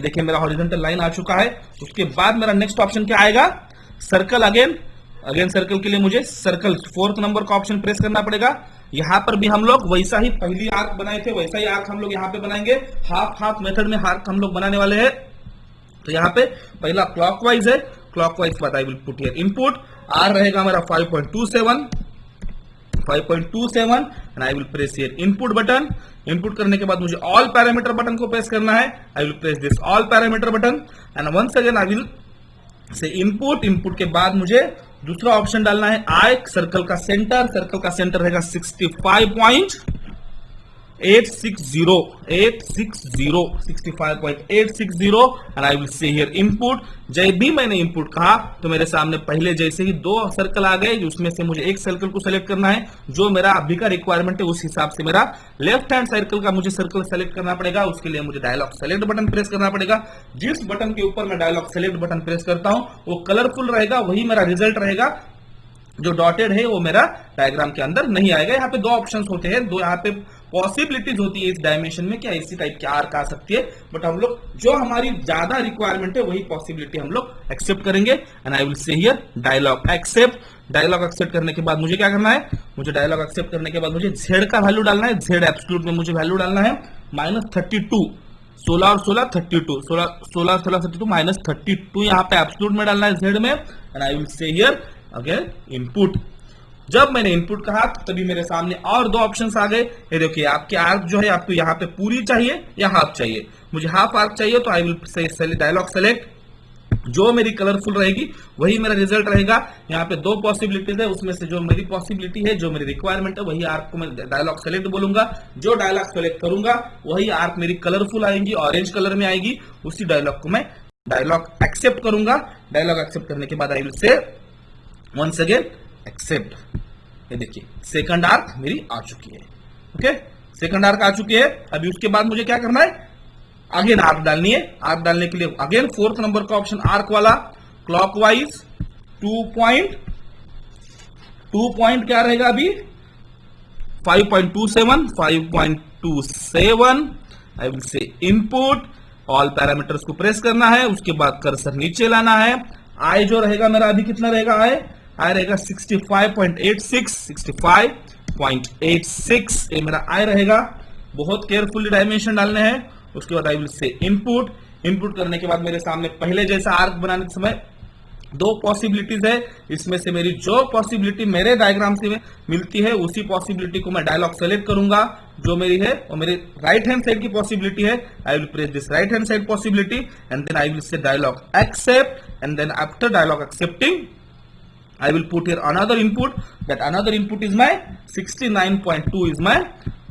देखिए मेरा हॉरिजॉन्टल लाइन आ चुका है। उसके बाद मेरा नेक्स्ट ऑप्शन क्या आएगा, सर्कल। अगेन सर्कल के लिए मुझे सर्कल 4th नंबर का ऑप्शन प्रेस करना पड़ेगा। यहां पर भी हम लोग वैसा ही पहली आर्क बनाए थे वैसा ही आर्क हम लोग यहाँ पे बनाएंगे। हाफ मेथड में आर्क हम लोग बनाने वाले हैं। तो यहाँ पे पहला क्लॉकवाइज है, क्लॉकवाइज बाद I will put here input. R रहेगा मेरा 5.27, 65.27 and I will press here input button. Input करने के बाद मुझे ऑल पैरामीटर बटन को प्रेस करना है। I will press this all parameter button and once again I will say input. Input के बाद मुझे दूसरा ऑप्शन डालना है आई, सर्कल का सेंटर। सर्कल का सेंटर रहेगा 65.860 and I will say here input. जब भी मैंने इनपुट कहा तो मेरे सामने पहले जैसे ही दो सर्कल आ गए, उसमें से मुझे एक सर्कल को सेलेक्ट करना है जो मेरा अभी का रिक्वायरमेंट है। उस हिसाब से मेरा लेफ्ट हैंड सर्कल का मुझे सर्कल सेलेक्ट करना पड़ेगा। उसके लिए मुझे डायलॉग सेलेक्ट बटन प्रेस करना पड़ेगा। जिस बटन के ऊपर मैं डायलॉग सेलेक्ट बटन प्रेस करता हूं वो कलरफुल रहेगा, वही मेरा रिजल्ट रहेगा। जो डॉटेड है वो मेरा डायग्राम के अंदर नहीं आएगा। यहाँ पे दो ऑप्शंस होते हैं, दो यहाँ पे पॉसिबिलिटीज होती है इस डायमेंशन में, क्या इसी टाइप की आर्क आ सकती है, बट हम लोग जो हमारी ज्यादा रिक्वायरमेंट है वही पॉसिबिलिटी हम लोग एक्सेप्ट करेंगे। And I will say here dialog accept. Dialog accept करने के बाद मुझे क्या करना है, मुझे डायलॉग एक्सेप्ट करने के बाद मुझे जेड का वैल्यू डालना है। जेड एब्सोल्यूट में मुझे वैल्यू डालना है -32। 16 और 16 32, 16 32 -32 यहाँ पे एब्सोल्यूट में डालना है जेड में। And I will say here again input. जब मैंने इनपुट कहा तभी मेरे सामने और दो ऑप्शंस आ गए। ये देखिए आपके आर्क जो है आपको यहाँ पे पूरी चाहिए या हाफ चाहिए। मुझे हाफ आर्क चाहिए तो I will say dialog select. जो मेरी कलरफुल रहेगी वही मेरा रिजल्ट रहेगा। यहाँ पे दो पॉसिबिलिटीज है, उसमें से जो मेरी पॉसिबिलिटी है, जो मेरी रिक्वायरमेंट है, वही आर्क को मैं डायलॉग सेलेक्ट बोलूंगा। जो डायलॉग सेलेक्ट करूंगा वही आर्क मेरी कलरफुल आएंगी, ऑरेंज कलर में आएगी। उसी डायलॉग को मैं डायलॉग एक्सेप्ट करूंगा। डायलॉग एक्सेप्ट करने के बाद I will say once again accept. ये देखिए सेकंड आर्क मेरी आ चुकी है। ओके, सेकंड आर्क आ चुकी है। अभी उसके बाद मुझे क्या करना है, अगेन आर्क डालनी है। आर्क डालने के लिए अगेन 4th नंबर का ऑप्शन आर्क वाला, क्लॉकवाइज 2 पॉइंट क्या रहेगा अभी 5.27 आई will say input. All parameters को प्रेस करना है। उसके बाद कर्सर नीचे लाना है। आई जो रहेगा मेरा अभी कितना रहेगा, आई रहेगा 65.86 ये मेरा आई रहेगा। बहुत केयरफुली डायमेंशन डालने हैं। उसके बाद I will say input. Input करने के बाद मेरे सामने पहले जैसा आर्क बनाने के समय दो पॉसिबिलिटीज है। इसमें से मेरी जो पॉसिबिलिटी मेरे डायग्राम से मिलती है उसी पॉसिबिलिटी को मैं डायलॉग सेलेक्ट करूंगा। जो मेरी है वो मेरी राइट हैंड साइड की पॉसिबिलिटी है। I will press this right hand side possibility and then I will say dialog accept. And then after dialog accepting I will put here another input. That another input is my 69.2 is my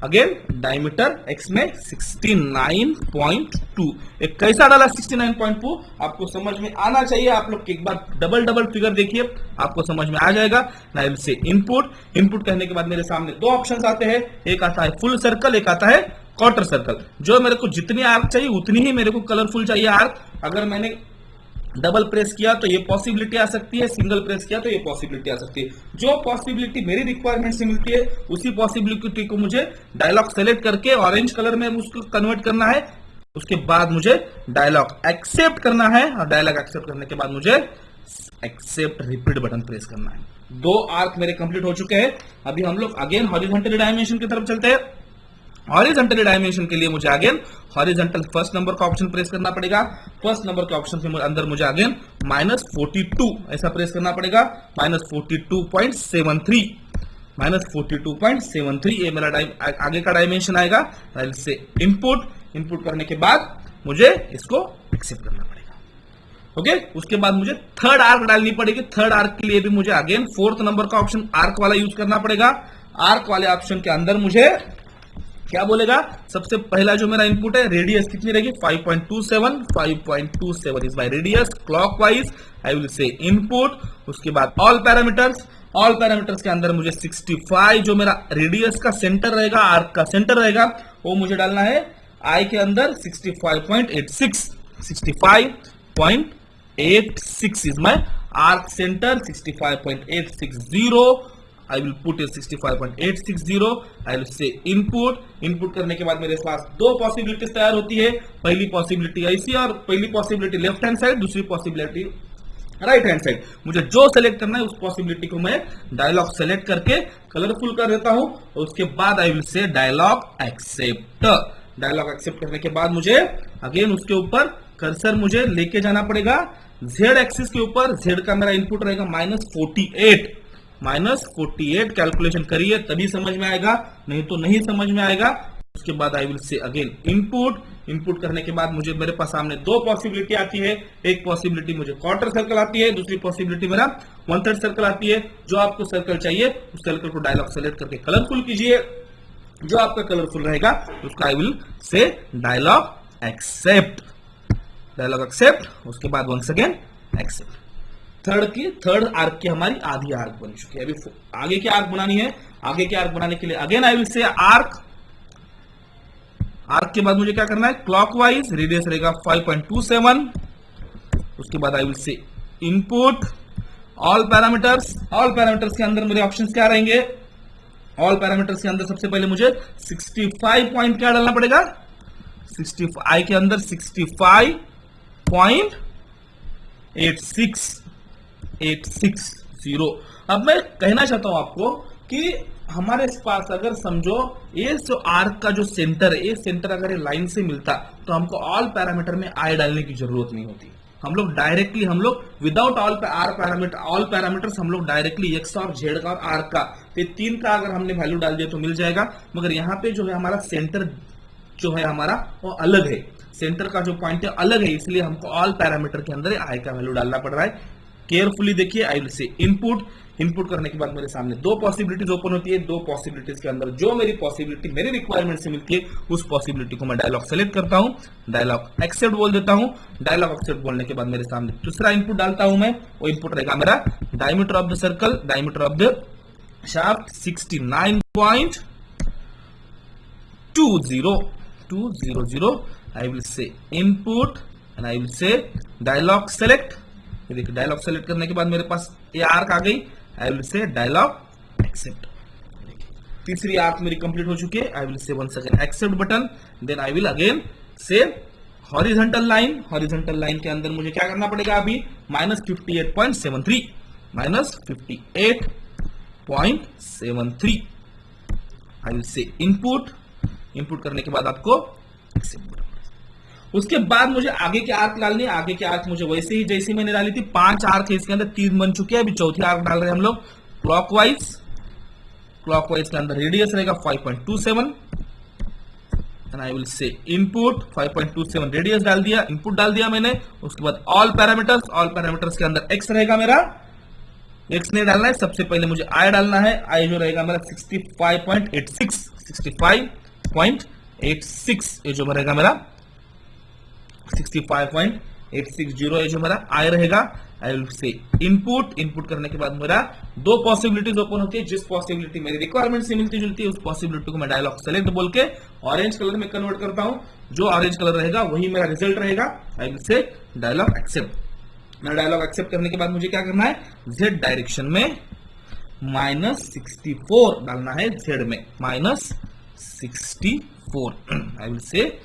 again diameter x में 69.2। एक कैसा डाला 69.2 आपको समझ में आना चाहिए। आप लोग एक बार डबल फिगर देखिए, आपको समझ में आ जाएगा। I will say input। Input कहने के बाद मेरे सामने दो ऑप्शंस आते हैं, एक आता है फुल सर्कल, एक आता है क्वार्टर सर्कल। जो मेरे को जितनी आर्क चाहिए उतनी ही मेरे को कलरफुल चाहिए आर्क। अगर मैंने डबल प्रेस किया तो ये पॉसिबिलिटी आ सकती है, सिंगल प्रेस किया तो ये पॉसिबिलिटी आ सकती है। जो पॉसिबिलिटी मेरी रिक्वायरमेंट से मिलती है उसी पॉसिबिलिटी को मुझे डायलॉग सेलेक्ट करके ऑरेंज कलर में उसको कन्वर्ट करना है। उसके बाद मुझे डायलॉग एक्सेप्ट करना है और डायलॉग एक्सेप्ट करने के बाद मुझे एक्सेप्ट रिपीट बटन प्रेस करना है। दो आर्क मेरे कंप्लीट हो चुके हैं। अभी हम लोग अगेन हॉरिजॉन्टल डायमेंशन की तरफ चलते हैं। हॉरिजॉन्टल डायमेंशन के लिए मुझे अगेन हॉरिजॉन्टल फर्स्ट नंबर का ऑप्शन प्रेस करना पड़ेगा। फर्स्ट नंबर के ऑप्शन के अंदर मुझे अगेन -42 ऐसा प्रेस करना पड़ेगा। -42.73 ये मेरा आगे का डायमेंशन आएगा। से इनपुट करने के बाद मुझे इसको एक्सेप्ट करना पड़ेगा। ओके, उसके बाद मुझे थर्ड आर्क डालनी पड़ेगी। थर्ड आर्क के लिए भी मुझे अगेन 4th नंबर का ऑप्शन आर्क वाला यूज करना पड़ेगा। आर्क वाले ऑप्शन के अंदर मुझे क्या बोलेगा, सबसे पहला जो मेरा इनपुट है रेडियस कितनी रहेगी 5.27 is my radius clockwise. I will say input. उसके बाद ऑल पैरामीटर्स के अंदर मुझे 65 जो मेरा रेडियस का सेंटर रहेगा, आर्क का सेंटर रहेगा, वो मुझे डालना है आई के अंदर 65.86 is my arc centre 65.860। I will put here 65.860. I will say input करने के बाद मेरे पास दो पॉसिबिलिटीज तैयार होती है। पहली पॉसिबिलिटी ऐसी और पहली पॉसिबिलिटी लेफ्ट हैंड साइड, दूसरी पॉसिबिलिटी राइट हैंड साइड। मुझे जो सेलेक्ट करना है उस पॉसिबिलिटी को मैं डायलॉग सेलेक्ट करके कलरफुल कर देता हूं। और उसके बाद I will say dialog accept. Dialog accept करने के बाद मुझे अगेन उसके ऊपर कर्सर मुझे लेके जाना पड़ेगा जेड एक्सिस के ऊपर। जेड का मेरा इनपुट रहेगा -48 -48 कैलकुलेशन करिए तभी समझ में आएगा, नहीं तो नहीं समझ में आएगा। उसके बाद आई विल से अगेन इनपुट करने के बाद मुझे मेरे पास सामने दो पॉसिबिलिटी आती है। एक पॉसिबिलिटी मुझे क्वार्टर सर्कल आती है, दूसरी पॉसिबिलिटी मेरा 1/3 सर्कल आती है। जो आपको सर्कल चाहिए उस सर्कल को डायलॉग सेलेक्ट करके कलरफुल कीजिए। जो आपका कलरफुल रहेगा उसका I will say dialog accept, उसके बाद once again accept. Third arc की हमारी आधी आर्क बन चुकी है। अभी आगे की आर्क बनानी है। आगे की आर्क बनाने के लिए अगेन आई विल से आर्क के बाद मुझे क्या करना है, क्लॉकवाइज रेडियस रहेगा 5.27। उसके बाद I will say input all parameters के अंदर मेरे ऑप्शंस क्या रहेंगे, ऑल पैरामीटर्स के अंदर सबसे पहले मुझे 65 पॉइंट क्या डालना पड़ेगा, 65 के अंदर 65.8680। अब मैं कहना चाहता हूं आपको कि हमारे पास अगर समझो ये जो आर्क का जो सेंटर है, ये सेंटर अगर ये लाइन से मिलता तो हमको ऑल पैरामीटर में आई डालने की जरूरत नहीं होती। हम लोग डायरेक्टली विदाउट ऑल पैरामीटर्स हम लोग डायरेक्टली एक्स और जेड का और आर्क का ये तीन का अगर हमने वैल्यू डाल दिया तो मिल जाएगा। मगर यहाँ पे जो है हमारा सेंटर जो है हमारा वो अलग है, सेंटर का जो पॉइंट है अलग है, इसलिए हमको ऑल पैरामीटर के अंदर आई का वैल्यू डालना पड़ रहा है। केयरफुली देखिए, आई विल से इनपुट करने के बाद मेरे सामने दो पॉसिबिलिटीज ओपन होती है। दो पॉसिबिलिटीज के अंदर जो मेरी पॉसिबिलिटी मेरे रिक्वायरमेंट से मिलती है उस पॉसिबिलिटी को मैं डायलॉग सेलेक्ट करता हूं, डायलॉग एक्सेप्ट बोल देता हूं। डायलॉग एक्सेप्ट बोलने के बाद मेरे सामने दूसरा इनपुट डालता हूं मैं, वो इनपुट रहेगा मेरा diameter of the circle, diameter of the shaft 69.200। I will say input and I will say dialog select. ये देखिए डायलॉग सेलेक्ट करने के बाद मेरे पास ये आर्क आ गई। I will say dialog accept. तीसरी आर्क मेरी कंप्लीट हो चुकी है। I will say once again accept button, then I will again say horizontal line. Horizontal line के अंदर मुझे क्या करना पड़ेगा अभी, -58.73 -58.73। आई विल से इनपुट करने के बाद आपको एक्सेप्ट बटन। उसके बाद मुझे आगे के आर्क डालनी है। आगे के आर्क मुझे वैसे ही जैसी मैंने डाली थी, 5 आर्क है इसके अंदर, 3 बन चुके हैं। अभी चौथी आर्क डाल रहे हैं हम लोग क्लॉकवाइज के अंदर रेडियस रहेगा 5.27 and I will say input 5.27 radius डाल दिया, इनपुट डाल दिया मैंने। उसके बाद ऑल पैरामीटर्स के अंदर एक्स रहेगा मेरा, एक्स नहीं डालना है, सबसे पहले मुझे आई डालना है। आई जो रहेगा मेरा 65.86 ये जो रहेगा मेरा 65.860 ये जो मेरा आई रहेगा। आई विल से इनपुट करने के बाद मेरा दो पॉसिबिलिटीज ओपन होती है। जिस पॉसिबिलिटी मेरी रिक्वायरमेंट से मिलती जुलती है उस पॉसिबिलिटी को मैं डायलॉग सेलेक्ट बोल के ऑरेंज कलर में कन्वर्ट करता हूं। जो ऑरेंज कलर रहेगा वही मेरा रिजल्ट रहेगा। I will say dialog accept. मेरा डायलॉग एक्सेप्ट करने के बाद मुझे क्या करना है, जेड डायरेक्शन में -64 डालना है, जेड में -64। आई विल से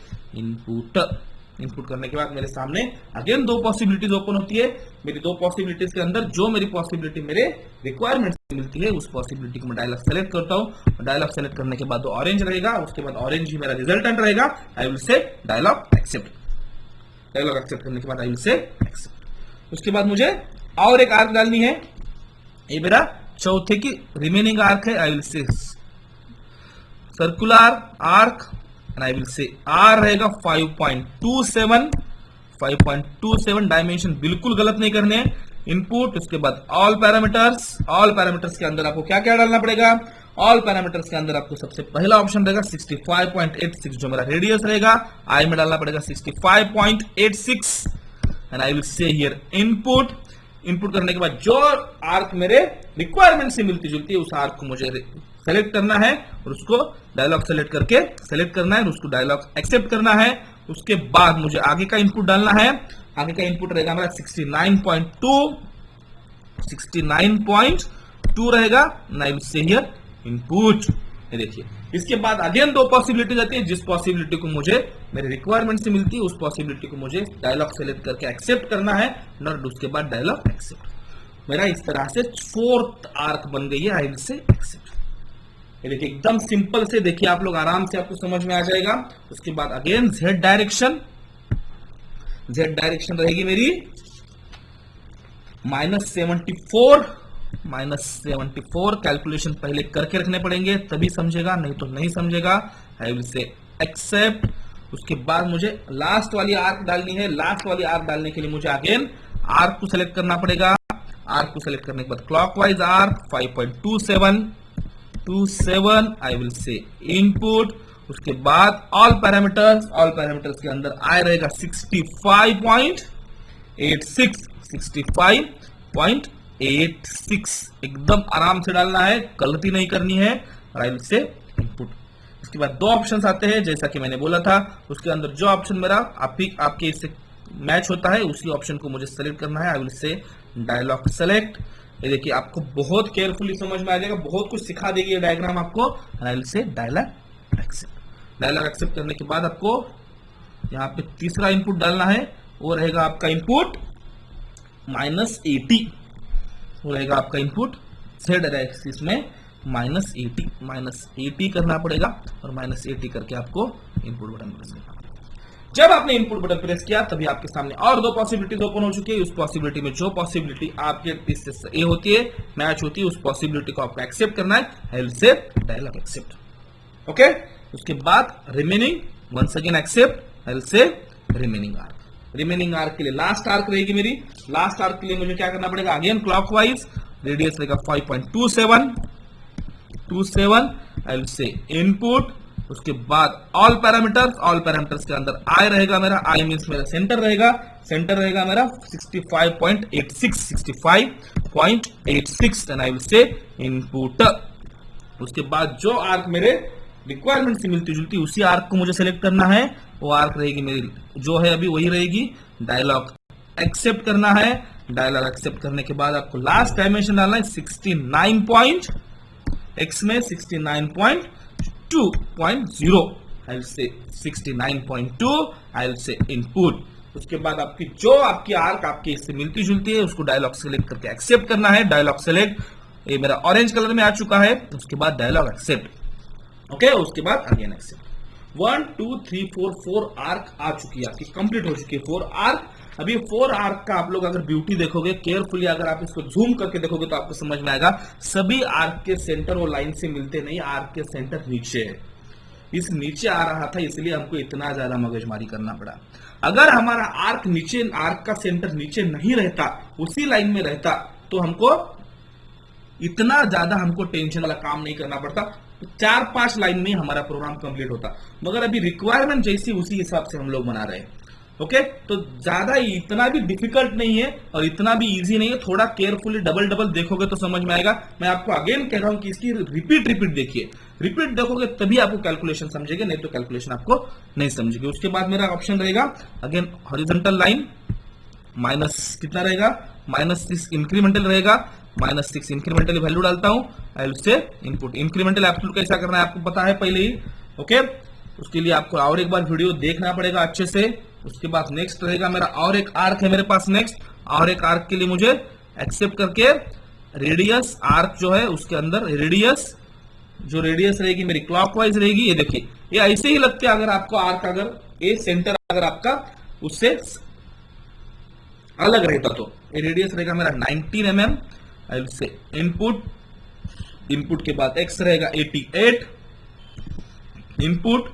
इनपुट करने के बाद मेरे सामने अगेन दो पॉसिबिलिटीज ओपन होती है। मेरी दो पॉसिबिलिटीज के अंदर जो मेरी पॉसिबिलिटी मेरे रिक्वायरमेंट से मिलती है उस पॉसिबिलिटी को मैं डायलॉग सेलेक्ट करता हूं। डायलॉग सेलेक्ट करने के बाद ऑरेंज रहेगा, उसके बाद ऑरेंज ही मेरा रिजल्टेंट रहेगा। I will say dialog accept. Dialog accept करने के बाद आई विल से एक्सेप्ट। उसके बाद मुझे और एक आर्क डालनी है, ये मेरा चौथे की रिमेनिंग आर्क है। I will say circular arc and I will say R रहेगा 5.27 डायमेंशन बिल्कुल गलत नहीं करने हैं। इनपुट, उसके बाद ऑल पैरामीटर्स के अंदर आपको क्या क्या डालना पड़ेगा, ऑल पैरामीटर्स के अंदर आपको सबसे पहला ऑप्शन रहेगा 65.86 जो मेरा रेडियस रहेगा। आई में डालना पड़ेगा 65.86 and I will say here input करने के बाद जो आर्क मेरे रिक्वायरमेंट से मिलती जुलती है उस आर्क को मुझे सेलेक्ट करना है और उसको डायलॉग सेलेक्ट करके सेलेक्ट करना है और उसको डायलॉग एक्सेप्ट करना है। उसके बाद मुझे आगे का इनपुट डालना है। आगे का इनपुट रहेगा मेरा 69.2 रहेगा। नाइव से हियर इनपुट। ये देखिए, इसके बाद अगेन दो पॉसिबिलिटी आती है। जिस पॉसिबिलिटी को मुझे मेरे रिक्वायरमेंट से मिलती है उस पॉसिबिलिटी को मुझे डायलॉग सेलेक्ट करके एक्सेप्ट करना है और उसके बाद डायलॉग एक्सेप्ट। मेरा इस तरह से फोर्थ आर्क बन गई है। I will say accept. ये देखिए एकदम सिंपल से, देखिए आप लोग आराम से आपको समझ में आ जाएगा। उसके बाद अगेन जेड डायरेक्शन रहेगी मेरी -74 -74। कैलकुलेशन पहले करके रखने पड़ेंगे तभी समझेगा, नहीं तो नहीं समझेगा। I will say accept. उसके बाद मुझे लास्ट वाली आर्क डालनी है। लास्ट वाली आर्क डालने के लिए मुझे अगेन आर्क को सेलेक्ट करना पड़ेगा। आर्क को सेलेक्ट करने के बाद clockwise arc 5.27 I will say input. उसके बाद ऑल पैरामीटर्स के अंदर आए रहेगा 65.86 एकदम आराम से डालना है, गलती नहीं करनी है। और आई विल से इनपुट। उसके बाद दो ऑप्शंस आते हैं जैसा कि मैंने बोला था, उसके अंदर जो ऑप्शन मेरा आपके इससे मैच होता है उसी ऑप्शन को मुझे सेलेक्ट करना है। I will say dialog select. ये देखिए आपको बहुत केयरफुली समझ में आ जाएगा, बहुत कुछ सिखा देगी ये डायग्राम आपको। I will say dialog accept. Dialog accept करने के बाद आपको यहाँ पे तीसरा इनपुट डालना है, वो रहेगा आपका इनपुट -80। वो रहेगा आपका इनपुट Z एक्सिस में -80 करना पड़ेगा और -80 करके आपको इनपुट बटन प्रेस करना पड़ेगा। जब आपने इनपुट बटन प्रेस किया तभी आपके सामने और दो पॉसिबिलिटीज ओपन हो चुकी है। उस पॉसिबिलिटी में जो पॉसिबिलिटी आपके इससे ए होती है, मैच होती है, उस पॉसिबिलिटी को आपको एक्सेप्ट करना है। I will say dialog accept. Okay, उसके बाद remaining once again accept. I will say remaining arc. Remaining arc के लिए लास्ट आर्क रहेगी मेरी। लास्ट आर्क के लिए मुझे क्या करना पड़ेगा, अगेन क्लॉकवाइज। रेडियस रहेगा 5.27 आई विल से इनपुट। उसके बाद ऑल पैरामीटर्स के अंदर आई रहेगा मेरा, आई मींस मेरा सेंटर रहेगा मेरा 65.86 and I will say input. उसके बाद जो आर्क मेरे रिक्वायरमेंट से मिलती जुलती उसी आर्क को मुझे सेलेक्ट करना है। वो आर्क रहेगी मेरी जो है अभी वही रहेगी। डायलॉग एक्सेप्ट करना है। डायलॉग एक्सेप्ट करने के बाद आपको लास्ट डायमेंशन डालना है 69.2.0 आई विल से 69.2 आई विल से इनपुट। उसके बाद आपकी जो आपकी आर्क आपकी इससे मिलती जुलती है उसको डायलॉग सेलेक्ट करके एक्सेप्ट करना है। डायलॉग सेलेक्ट, ये मेरा ऑरेंज कलर में आ चुका है। उसके बाद डायलॉग एक्सेप्ट। ओके, उसके बाद अगेन एक्सेप्ट। 1 2 3 4 आर्क आ चुकी है आपकी, कंप्लीट हो चुकी है 4 आर्क। अभी 4 आर्क का आप लोग अगर ब्यूटी देखोगे केयरफुली, अगर आप इसको जूम करके देखोगे तो आपको समझ में आएगा सभी आर्क के सेंटर वो लाइन से मिलते नहीं, आर्क के सेंटर नीचे है। इस नीचे आ रहा था इसलिए हमको इतना ज्यादा मगजमारी करना पड़ा। अगर हमारा आर्क नीचे, आर्क का सेंटर नीचे नहीं रहता, उसी लाइन में रहता, तो हमको इतना ज्यादा टेंशन वाला काम नहीं करना पड़ता। 4-5 लाइन में हमारा प्रोग्राम कंप्लीट होता। मगर अभी रिक्वायरमेंट जैसी उसी हिसाब से हम लोग बना रहे हैं। ओके, तो ज्यादा इतना भी डिफिकल्ट नहीं है और इतना भी इजी नहीं है। थोड़ा केयरफुली डबल देखोगे तो समझ में आएगा। मैं आपको अगेन कह रहा हूं कि इसकी रिपीट देखिए। रिपीट देखोगे तभी आपको कैलकुलेशन समझेंगे, नहीं तो कैलकुलेशन आपको नहीं समझेगी। उसके बाद मेरा ऑप्शन रहेगा अगेन हॉरिजॉन्टल लाइन माइनस कितना रहेगा, -6 इंक्रीमेंटल रहेगा। -6 इंक्रीमेंटल वैल्यू डालता हूं। आई will say input. Incremental absolute कैसा करना है आपको पता है पहले ही। ओके, उसके लिए आपको और एक बार वीडियो देखना पड़ेगा अच्छे से। उसके बाद नेक्स्ट रहेगा मेरा और एक आर्क है मेरे पास। नेक्स्ट और एक आर्क के लिए मुझे एक्सेप्ट करके रेडियस आर्क जो है उसके अंदर रेडियस रहेगी मेरी क्लॉकवाइज रहेगी। ये देखिए, ये ऐसे ही लगते हैं। अगर आपको आर्क, अगर ये सेंटर अगर आपका उससे अलग रहता तो ये रेडियस रहेगा मेरा 19 mm। I will say input के बाद x रहेगा 88 इनपुट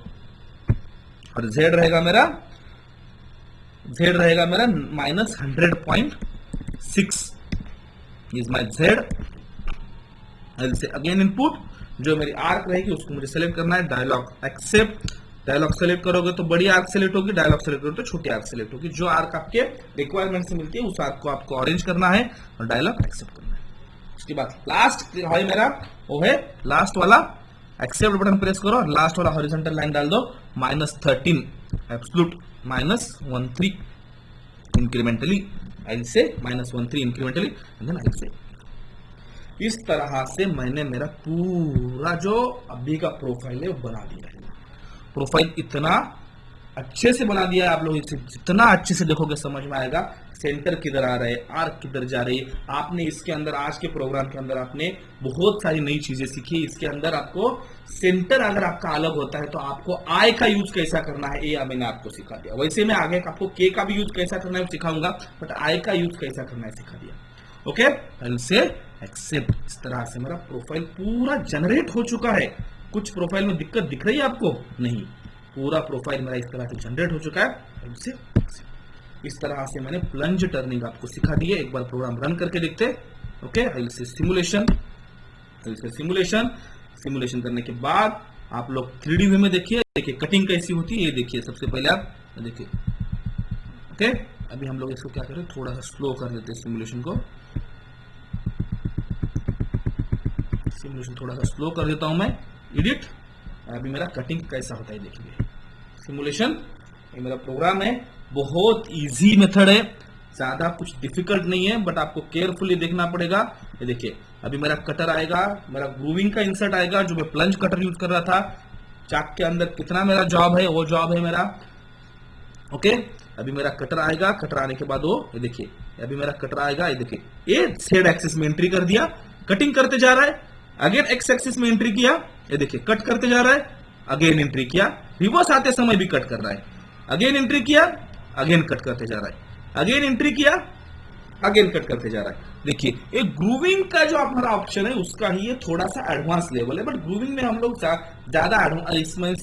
और z रहेगा मेरा -100.6 is my z। I will से अगेन इनपुट। जो मेरी आर्क रहेगी उसको मुझे सेलेक्ट करना है। Dialogue accept. डायलॉग सेलेक्ट करोगे तो बड़ी आर्क सेलेक्ट होगी, डायलॉग सेलेक्ट करोगे तो छोटी आर्क सेलेक्ट होगी। जो आर्क आपके रिक्वायरमेंट से मिलती है उस आर्क को आपको ऑरेंज करना है और डायलॉग एक्सेप्ट करना है। उसके बाद लास्ट है मेरा, वो है लास्ट वाला। एक्सेप्ट बटन प्रेस करो और लास्ट वाला हॉरिजॉन्टल लाइन डाल दो -13 एब्सोल्यूट -13 इंक्रीमेंटली। आई से -13 इंक्रीमेंटली एंड देन आई से। इस तरह से मैंने मेरा पूरा जो अभी का प्रोफाइल है वो बना दिया है। प्रोफाइल इतना अच्छे से बना दिया है, आप लोग इसे जितना अच्छे से देखोगे समझ में आएगा सेंटर किधर आ रहा है, आर्क किधर जा रही है। आपने इसके अंदर आज के प्रोग्राम के अंदर आपने बहुत सारी नई चीजें सीखी। इसके अंदर आपको सेंटर अगर आपका अलग होता है तो आपको आई का यूज कैसा करना है ये मैंने आपको सिखा दिया। वैसे मैं आगे आपको के का भी यूज कैसा करना है सिखाऊंगा, बट आई का यूज कैसा करना है सिखा दिया। Okay, I will say accept. इस तरह से मेरा प्रोफाइल पूरा जनरेट हो चुका है। कुछ प्रोफाइल में दिक्कत दिख रही है आपको? नहीं, पूरा प्रोफाइल मेरा इस तरह से जनरेट हो चुका है। I will say accept. इस तरह से मैंने प्लंज टर्निंग आपको सिखा दी है। एक बार प्रोग्राम रन करके देखते हैं। ओके, आई विल से सिमुलेशन, आई विल से सिमुलेशन। सिमुलेशन करने के बाद आप लोग 3D व्यू में देखिए कटिंग कैसी होती है। ये देखिए, सबसे पहले आप देखिए। ओके, अभी हम लोग इसको क्या करें, थोड़ा सा स्लो कर देते हैं सिमुलेशन को। सिमुलेशन थोड़ा सा स्लो कर देता हूं मैं, एडिट। अभी मेरा कटिंग कैसा होता है देखिए। सिमुलेशन, ये मेरा प्रोग्राम है, बहुत इजी मेथड है, ज्यादा कुछ डिफिकल्ट नहीं है, बट आपको केयरफुली देखना पड़ेगा। ये देखिए, अभी मेरा कटर आएगा, मेरा ग्रूविंग का इंसर्ट आएगा, जो मैं प्लंज कटर यूज कर रहा था। चाक के अंदर कितना मेरा जॉब है, वो जॉब है मेरा। ओके, अभी मेरा कटर आएगा, कटर आने के बाद वो ये देखिए, अभी मेरा कटर आएगा, ये देखिए, ये Z एक्सिस में एंट्री कर दिया, कटिंग करते जा रहा है। अगेन X एक्सिस में एंट्री किया, ये देखिए कट करते जा रहा है, अगेन एंट्री किया, रिवर्स आते समय भी कट कर रहा है, अगेन एंट्री किया, अगेन कट करते जा रहा है, अगेन एंट्री किया, अगेन कट करते जा रहा है। देखिए, ये ग्रूविंग का जो हमारा ऑप्शन है उसका ही ये थोड़ा सा एडवांस लेवल है, बट ग्रूविंग में हम लोग ज्यादा इसमें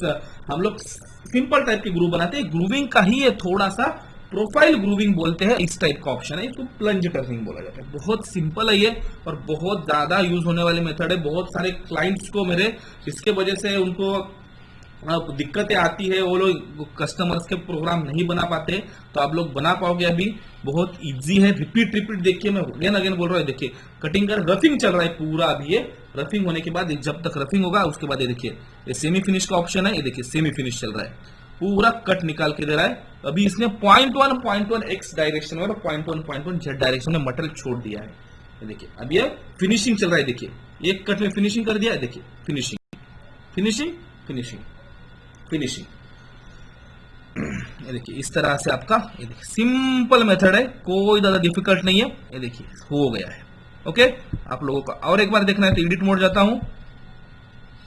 हम लोग सिंपल टाइप के ग्रूव बनाते हैं। ग्रूविंग का ही ये थोड़ा सा प्रोफाइल ग्रूविंग बोलते हैं, इस टाइप का ऑप्शन है, इसको प्लंज टर्निंग बोला जाता है। बहुत सिंपल है ये, और बहुत ज्यादा यूज होने वाली मेथड है। बहुत सारे क्लाइंट्स को मेरे इसके वजह से उनको दिक्कतें आती है, वो लोग कस्टमर्स के प्रोग्राम नहीं बना पाते, तो आप लोग बना पाओगे। अभी बहुत इजी है, रिपीट रिपीट देखिए, मैं अगेन अगेन बोल रहा हूँ। देखिए, कटिंग कर रफिंग चल रहा है पूरा। अभी ये रफिंग होने के बाद, जब तक रफिंग होगा उसके बाद ये देखिए, ये सेमी फिनिश का ऑप्शन है। ये देखिए, सेमी फिनिश चल रहा है, पूरा कट निकाल के दे रहा है। अभी इसने 0.1 X डायरेक्शन में और 0.1 Z डायरेक्शन में मटेरियल छोड़ दिया है। ये देखिए, अभी ये फिनिशिंग चल रहा है। देखिए, एक कट में फिनिशिंग कर दिया है। देखिए, फिनिशिंग फिनिशिंग फिनिशिंग फिनिशिंग। ये देखिए, इस तरह से आपका, ये देखिए सिंपल मेथड है, कोई ज्यादा डिफिकल्ट नहीं है। ये देखिए, हो गया है। ओके, आप लोगों का और एक बार देखना है तो एडिट मोड जाता हूं,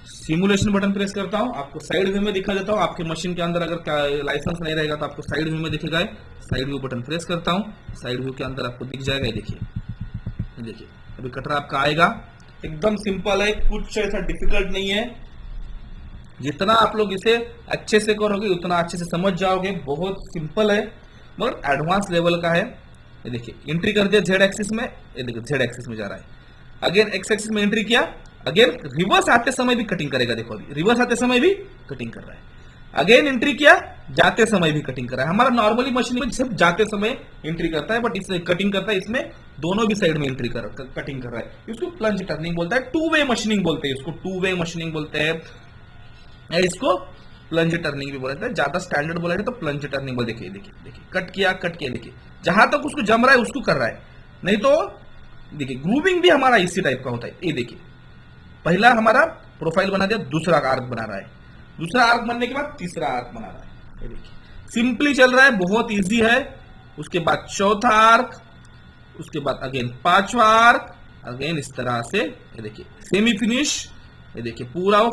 सिमुलेशन बटन प्रेस करता हूं, आपको साइड व्यू में दिखा देता हूं। आपके मशीन के अंदर अगर लाइसेंस नहीं रहेगा तो आपको साइड व्यू में दिखेगा। साइड व्यू बटन प्रेस करता हूं, साइड व्यू के अंदर आपको दिख जाएगा। ये देखिए, अभी कटर आपका आएगा। एकदम सिंपल है, कुछ ऐसा डिफिकल्ट नहीं है। जितना आप लोग इसे अच्छे से करोगे उतना अच्छे से समझ जाओगे। बहुत सिंपल है, मगर एडवांस लेवल का है। ये देखिए, एंट्री कर दिया Z एक्सिस में, ये देखिए Z एक्सिस में जा रहा है। अगेन X एक्सिस में एंट्री किया, अगेन रिवर्स आते समय भी कटिंग करेगा। देखो, अभी रिवर्स आते समय भी कटिंग कर रहा है। अगेन एंट्री किया, जाते समय भी कटिंग कर रहा है। हमारा नॉर्मली मशीन में सिर्फ जाते समय एंट्री करता है, बट इसमें कटिंग करता है, इसमें दोनों भी साइड में एंट्री कटिंग कर रहा है। इसको प्लंज टर्निंग बोलता है, टू वे मशीनिंग बोलते हैं इसको, टू वे मशीनिंग बोलते हैं। इसको प्लंज टर्निंग भी बोलते हैं, ज्यादा स्टैंडर्ड बोला तो प्लंज टर्निंग बोल। देखिए देखिए देखिए, कट किया, देखिए जहां तक उसको जम रहा है उसको कर रहा है, नहीं तो देखिए ग्रूविंग भी हमारा इसी टाइप का होता है। ये देखिए, पहला हमारा प्रोफाइल बना दिया, दूसरा आर्क बना रहा है, दूसरा आर्क बनने के बाद तीसरा आर्क बना रहा है। ये देखिए, सिंपली चल रहा है, बहुत इजी है। उसके बाद चौथा आर्क, उसके बाद अगेन पांचवा आर्क, अगेन इस तरह से। ये देखिए, सेमी फिनिश। ये देखिए, पूरा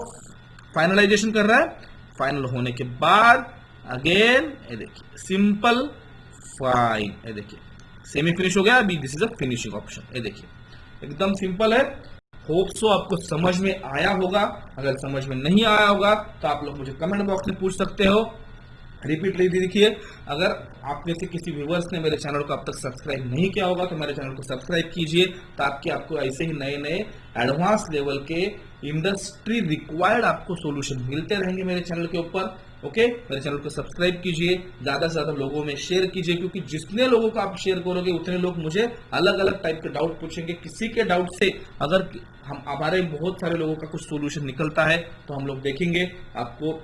फाइनलाइजेशन कर रहा है। फाइनल होने के बाद अगेन ये देखिए, सिंपल फाइन। ये देखिए, सेमी फिनिश हो गया। अभी this is a finishing option. ये देखिए, एकदम सिंपल है। होप सो आपको समझ में आया होगा। अगर समझ में नहीं आया होगा तो आप लोग मुझे कमेंट बॉक्स में पूछ सकते हो। रिपीटली देखिए, अगर आप में से किसी व्यूवर्स ने मेरे चैनल को अब तक सब्सक्राइब नहीं किया होगा तो मेरे चैनल को सब्सक्राइब कीजिए, ताकि आपको ऐसे ही नए नए एडवांस लेवल के इंडस्ट्री रिक्वायर्ड आपको सॉल्यूशन मिलते रहेंगे मेरे चैनल के ऊपर। ओके, मेरे चैनल को सब्सक्राइब कीजिए, ज्यादा से ज्यादा लोगों में शेयर कीजिए, क्योंकि जितने लोगों को आप शेयर करोगे उतने लोग मुझे अलग अलग टाइप के डाउट पूछेंगे। किसी के डाउट से अगर हमारे बहुत सारे लोगों का कुछ सोल्यूशन निकलता है तो हम लोग देखेंगे। आपको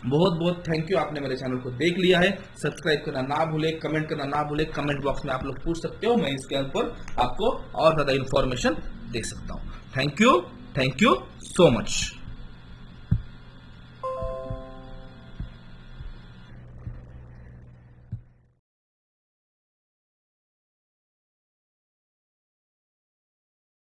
बहुत बहुत थैंक यू, आपने मेरे चैनल को देख लिया है। सब्सक्राइब करना ना भूले, कमेंट करना ना भूले। कमेंट बॉक्स में आप लोग पूछ सकते हो, मैं इसके ऊपर आपको और ज्यादा इंफॉर्मेशन दे सकता हूँ। Thank you so much.